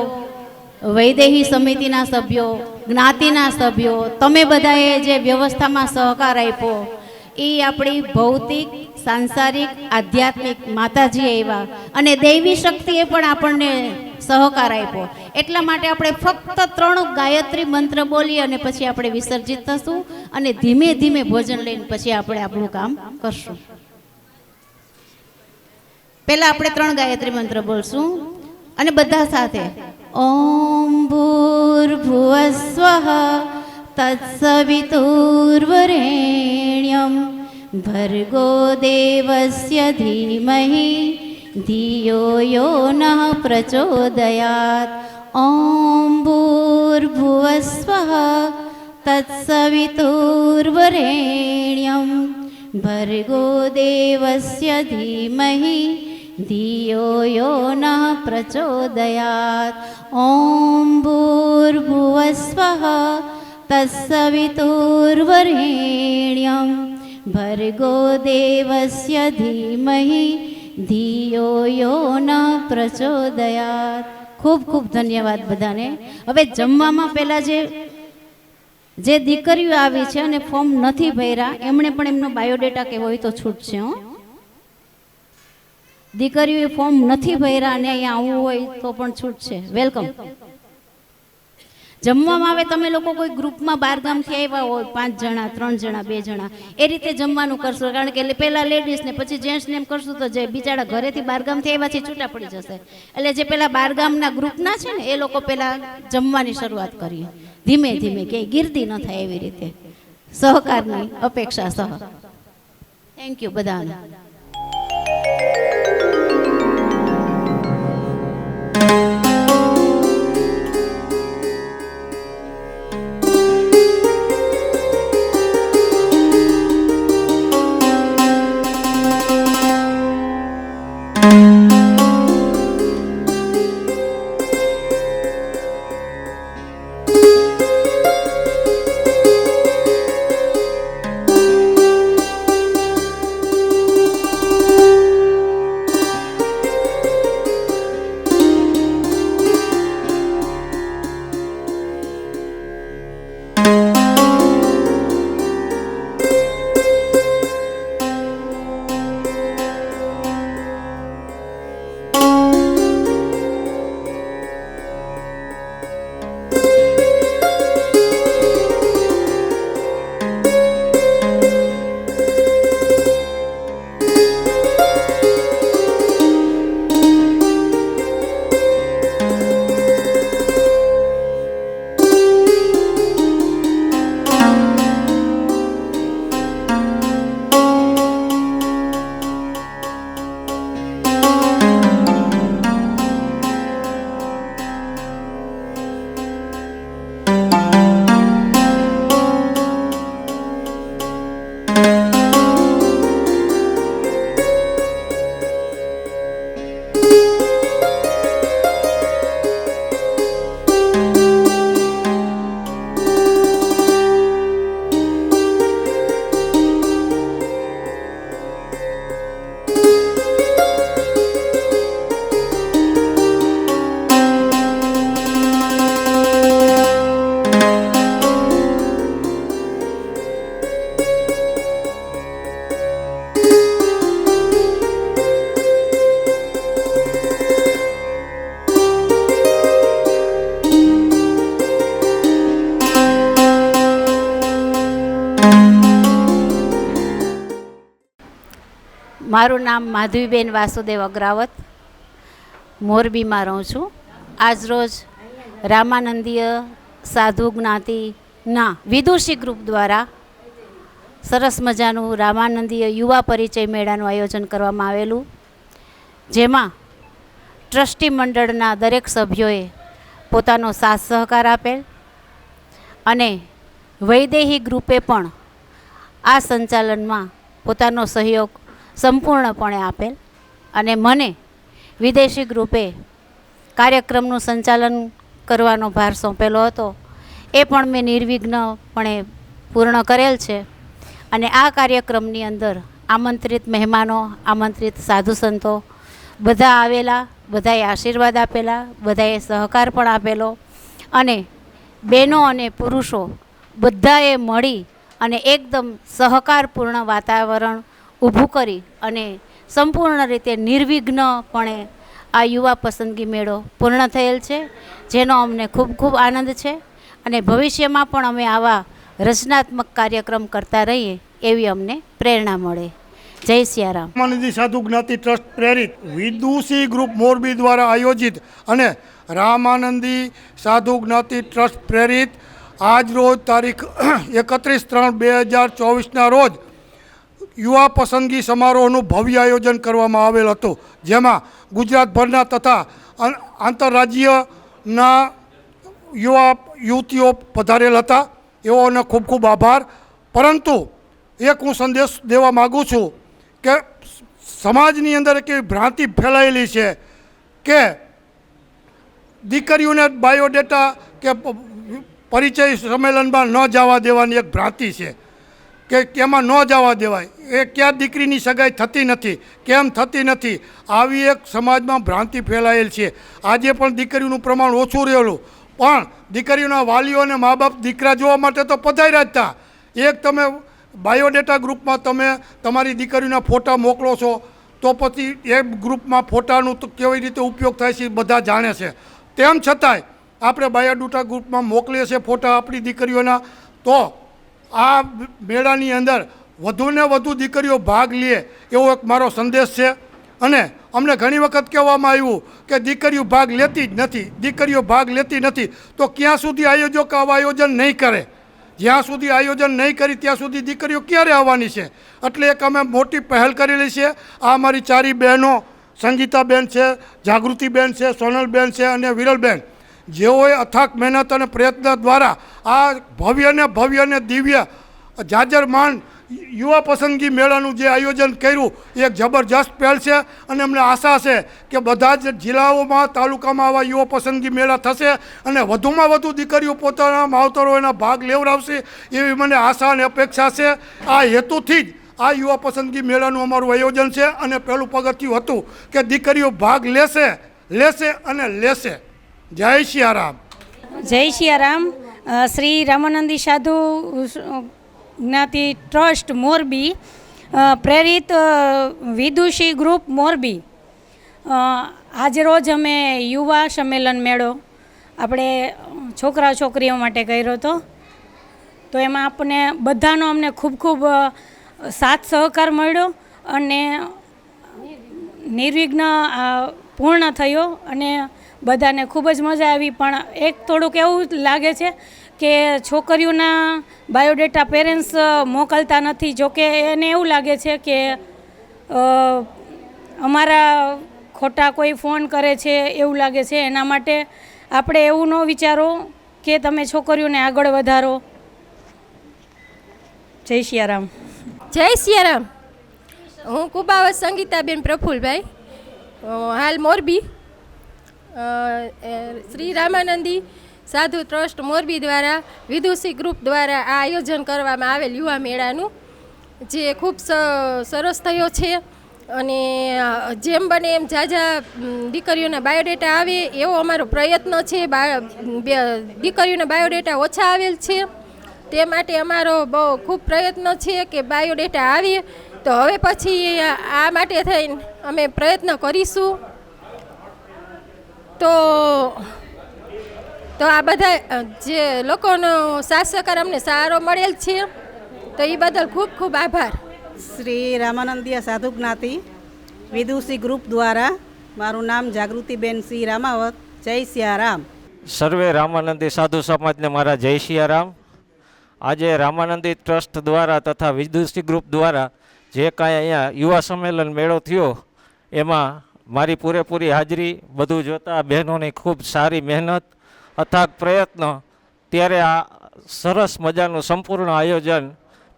વૈદેહી સમિતિના સભ્યો, જ્ઞાતિના સભ્યો, તમે બધાએ જે વ્યવસ્થામાં સહકાર આપ્યો, એ આપણી ભૌતિક, સાંસારિક, આધ્યાત્મિક માતાજી આવ્યા અને દૈવી શક્તિએ પણ આપણને સહકાર આપ્યો. એટલા માટે આપણે ફક્ત 3 ગાયત્રી મંત્ર બોલી અને પછી આપણે વિસર્જિત થશું અને ધીમે ધીમે ભોજન લઈને પછી આપણે આપણું કામ કરશું. પહેલા આપણે 3 ગાયત્રી મંત્ર બોલશું અને બધા સાથે. ઓમ ભૂર્ભુવસ્વઃ તત્સવિતુર્વરેણ્યમ ભર્ગો દેવસ્ય ધીમહિ ધિયો યો નઃ પ્રચોદયાત. ઓમ ભૂર્ભુવસ્વઃ તત્સવિતુર્વરેણ્યમ ભર્ગો દેવસ્ય ધીમહિ ધિયો યો નઃ પ્રચોદયાત. ઓમ ભૂર્ભુવસ્વઃ તત્સવિતુર્વરેણ્યમ ભર્ગો દેવસ્ય ધીમહિ ધિયો યો નઃ પ્રચોદયાત. ખૂબ ખૂબ ધન્યવાદ બધાને. હવે જમવામાં પહેલાં જે દીકરીઓ આવી છે અને ફોર્મ નથી ભર્યા એમણે પણ એમનો બાયોડેટા કહેવો હોય તો છૂટશે. દીકરીઓએ ફોર્મ નથી ભર્યા અને અહીંયા આવવું હોય તો પણ છૂટશે. વેલકમ. જમવામાં આવે તમે લોકો કોઈ ગ્રુપમાં 12 ગામથી આવ્યા હોય, 5 જણા, 3 જણા, 2 જણા, એ રીતે જમવાનું કરશું. કારણ કે પહેલા લેડીઝ ને પછી જેન્ટ્સને એમ કરશું તો જે બિચારા ઘરેથી 12 ગામથી આવ્યા છે છૂટા પડી જશે. એટલે જે પેલા 12 ગામના ગ્રુપના છે ને એ લોકો પહેલા જમવાની શરૂઆત કરીએ ધીમે ધીમે, કે ગીર્દી ન થાય એવી રીતે, સહકારની અપેક્ષા સહ. થેન્ક યુ બધાને. મારું નામ માધવીબેન વાસુદેવ અગ્રાવત, મોરબીમાં રહું છું. આજરોજ રામાનંદીય સાધુ જ્ઞાતિના વિદુષી ગ્રુપ દ્વારા સરસ મજાનું રામાનંદીય યુવા પરિચય મેળાનું આયોજન કરવામાં આવેલું, જેમાં ટ્રસ્ટી મંડળના દરેક સભ્યોએ પોતાનો સાથ સહકાર આપેલ અને વૈદેહી ગ્રુપે પણ આ સંચાલનમાં પોતાનો સહયોગ સંપૂર્ણપણે આપેલ અને મને વિદેશી ગ્રુપે કાર્યક્રમનું સંચાલન કરવાનો ભાર સોંપેલો હતો. એ પણ મેં નિર્વિઘ્નપણે પૂર્ણ કરેલ છે. અને આ કાર્યક્રમની અંદર આમંત્રિત મહેમાનો, આમંત્રિત સાધુ સંતો બધા આવેલા, બધાએ આશીર્વાદ આપેલા, બધાએ સહકાર પણ આપેલો અને બહેનો અને પુરુષો બધાએ મળી અને એકદમ સહકારપૂર્ણ વાતાવરણ ઊભું કરી અને સંપૂર્ણ રીતે નિર્વિઘ્નપણે આ યુવા પસંદગી મેળો પૂર્ણ થયેલ છે, જેનો અમને ખૂબ ખૂબ આનંદ છે અને ભવિષ્યમાં પણ અમે આવા રચનાત્મક કાર્યક્રમ કરતા રહીએ એવી અમને પ્રેરણા મળે. જય સિયારામ. રામાનંદી સાધુ જ્ઞાતિ ટ્રસ્ટ પ્રેરિત વિદુષી ગ્રુપ મોરબી દ્વારા આયોજિત અને રામાનંદી સાધુ જ્ઞાતિ ટ્રસ્ટ પ્રેરિત આજ રોજ તારીખ 31/3/2024ના રોજ યુવા પસંદગી સમારોહનું ભવ્ય આયોજન કરવામાં આવેલ હતું, જેમાં ગુજરાતભરના તથા આંતરરાજ્યના યુવતીઓ પધારેલ હતા. એઓને ખૂબ ખૂબ આભાર. પરંતુ એક હું સંદેશ દેવા માગું છું કે સમાજની અંદર એક એવી ભ્રાંતિ ફેલાયેલી છે કે દીકરીઓને બાયોડેટા કે પરિચય સંમેલનમાં ન જવા દેવાની એક ભ્રાંતિ છે કે એમાં ન જવા દેવાય. એ ક્યાં દીકરીની સગાઈ થતી નથી, કેમ થતી નથી, આવી એક સમાજમાં ભ્રાંતિ ફેલાયેલ છે. આજે પણ દીકરીઓનું પ્રમાણ ઓછું રહેલું, પણ દીકરીઓના વાલીઓ અને મા બાપ દીકરા જોવા માટે તો પધાર્યા જ હતા. એક તમે બાયોડેટા ગ્રુપમાં તમે તમારી દીકરીઓના ફોટા મોકલો છો તો પછી એ ગ્રુપમાં ફોટાનું તો કેવી રીતે ઉપયોગ થાય છે બધા જાણે છે. તેમ છતાંય આપણે બાયોડેટા ગ્રુપમાં મોકલીએ છીએ ફોટા આપણી દીકરીઓના, તો આ મેળાની અંદર વધુને વધુ દીકરીઓ ભાગ લે એવો એક મારો સંદેશ છે. અને અમને ઘણી વખત કહેવામાં આવ્યું કે દીકરીઓ ભાગ લેતી જ નથી, દીકરીઓ ભાગ લેતી નથી. તો ક્યાં સુધી આયોજકો આવા આયોજન નહીં કરે? જ્યાં સુધી આયોજન નહીં કરી ત્યાં સુધી દીકરીઓ ક્યારે આવવાની છે? એટલે એક અમે મોટી પહેલ કરેલી છે. આ અમારી ચારી બહેનો, સંગીતાબેન છે, જાગૃતિબેન છે, સોનલબેન છે અને વિરલબેન, જેઓએ અથાક મહેનત અને પ્રયત્ન દ્વારા આ ભવ્ય ને દિવ્ય જાજરમાન યુવા પસંદગી મેળાનું જે આયોજન કર્યું એ એક જબરજસ્ત પહેલ છે. અને અમને આશા છે કે બધા જ જિલ્લાઓમાં, તાલુકામાં આવા યુવા પસંદગી મેળા થશે અને વધુમાં વધુ દીકરીઓ પોતાના માવતરો એના ભાગ લેવડાવશે એવી મને આશા અને અપેક્ષા છે. આ હેતુથી જ આ યુવા પસંદગી મેળાનું અમારું આયોજન છે. અને પહેલું પગથિયું હતું કે દીકરીઓ ભાગ લેશે અને લેશે. જય સિયારામ. જય સિયારામ. શ્રી રામાનંદી સાધુ જ્ઞાતિ ટ્રસ્ટ મોરબી પ્રેરિત વિદુષી ગ્રુપ મોરબી આજે રોજ અમે યુવા સંમેલન મેળો આપણે છોકરા છોકરીઓ માટે કર્યો હતો. તો એમાં આપણને બધાનો અમને ખૂબ ખૂબ સાથ સહકાર મળ્યો અને નિર્વિઘ્ન પૂર્ણ થયો અને બધાને ખૂબ જ મજા આવી. પણ એક થોડુંક એવું લાગે છે કે છોકરીઓના બાયોડેટા પેરેન્ટ્સ મોકલતા નથી. જોકે એને એવું લાગે છે કે અમારા ખોટા કોઈ ફોન કરે છે એવું લાગે છે. એના માટે આપણે એવું ન વિચારો કે તમે છોકરીઓને આગળ વધારો. જય સિયારામ. જય સિયારામ. હું કુબાવત સંગીતાબેન પ્રફુલભાઈ, હાલ મોરબી શ્રી રામાનંદી સાધુ ટ્રસ્ટ મોરબી દ્વારા વિદુષી ગ્રુપ દ્વારા આ આયોજન કરવામાં આવેલ યુવા મેળાનું, જે ખૂબ સરસ થયો છે. અને જેમ બને એમ ઝાઝા દીકરીઓના બાયોડેટા આવે એવો અમારો પ્રયત્ન છે. દીકરીઓના બાયોડેટા ઓછા આવેલ છે, તે માટે અમારો બહુ ખૂબ પ્રયત્ન છે કે બાયોડેટા આવે. તો હવે પછી આ માટે થઈને અમે પ્રયત્ન કરીશું. તો આ બધા જે લોકોનો સાથ સહકાર અમને સારો મળેલ છે, તો એ બદલ ખૂબ ખૂબ આભાર. શ્રી રામાનંદીય સાધુ જ્ઞાતિ વિદુષી ગ્રુપ દ્વારા. મારું નામ જાગૃતિબેન સિંહ રામાવત. જય સિયારામ. સર્વે રામાનંદી સાધુ સમાજને મારા જય સિયારામ. આજે રામાનંદી ટ્રસ્ટ દ્વારા તથા વિદુષી ગ્રુપ દ્વારા જે કાંઈ અહીંયા યુવા સંમેલન મેળો થયો એમાં મારી પૂરેપૂરી હાજરી, બધું જોતા બહેનોની ખૂબ સારી મહેનત, અથાગ પ્રયત્ન, ત્યારે આ સરસ મજાનું સંપૂર્ણ આયોજન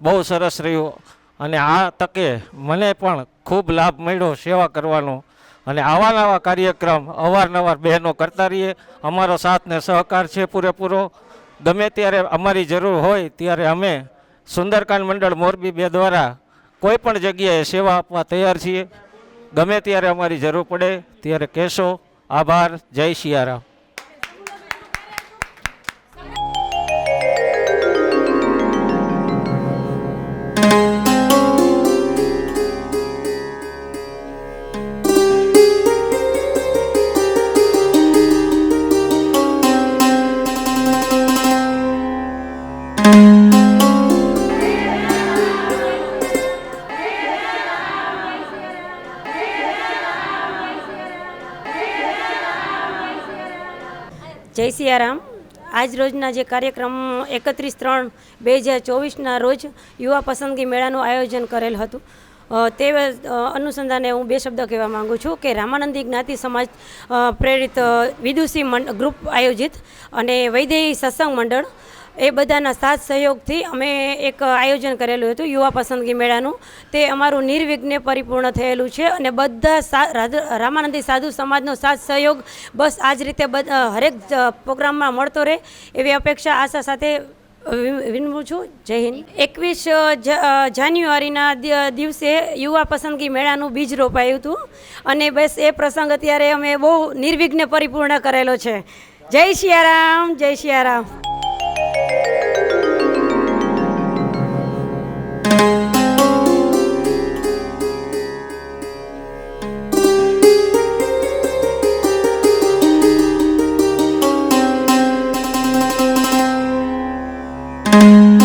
બહુ સરસ રહ્યું. અને આ તકે મને પણ ખૂબ લાભ મળ્યો સેવા કરવાનો. અને આવા નવા કાર્યક્રમ અવારનવાર બહેનો કરતા રહીએ. અમારો સાથ ને સહકાર છે પૂરેપૂરો. ગમે ત્યારે અમારી જરૂર હોય ત્યારે અમે સુંદરકાંડ મંડળ મોરબી 2 દ્વારા કોઈ પણ જગ્યાએ સેવા આપવા તૈયાર છીએ. ગમે ત્યારે અમારી જરૂર પડે ત્યારે કહેશો. આભાર. જય સિયારામ. જય સિયારામ. આજ રોજના જે કાર્યક્રમ 31/3/2024ના રોજ યુવા પસંદગી મેળાનું આયોજન કરેલ હતું, તે અનુસંધાને હું 2 શબ્દ કહેવા માગું છું કે રામાનંદી જ્ઞાતિ સમાજ પ્રેરિત વિદુષી ગ્રુપ આયોજિત અને વૈદેહી સત્સંગ મંડળ એ બધાના સાથ સહયોગથી અમે એક આયોજન કરેલું હતું યુવા પસંદગી મેળાનું. તે અમારું નિર્વિઘ્ને પરિપૂર્ણ થયેલું છે અને બધા રામાનંદી સાધુ સમાજનો સાથ સહયોગ બસ આ જ રીતે હરેક પ્રોગ્રામમાં મળતો રહે એવી અપેક્ષા આશા સાથે વિનવું છું. જય હિન્દ. 21 જાન્યુઆરીના દિવસે યુવા પસંદગી મેળાનું બીજ રોપાયું હતું અને બસ એ પ્રસંગ અત્યારે અમે બહુ નિર્વિઘ્ને પરિપૂર્ણ કરેલો છે. જય સિયારામ. જય સિયારામ. you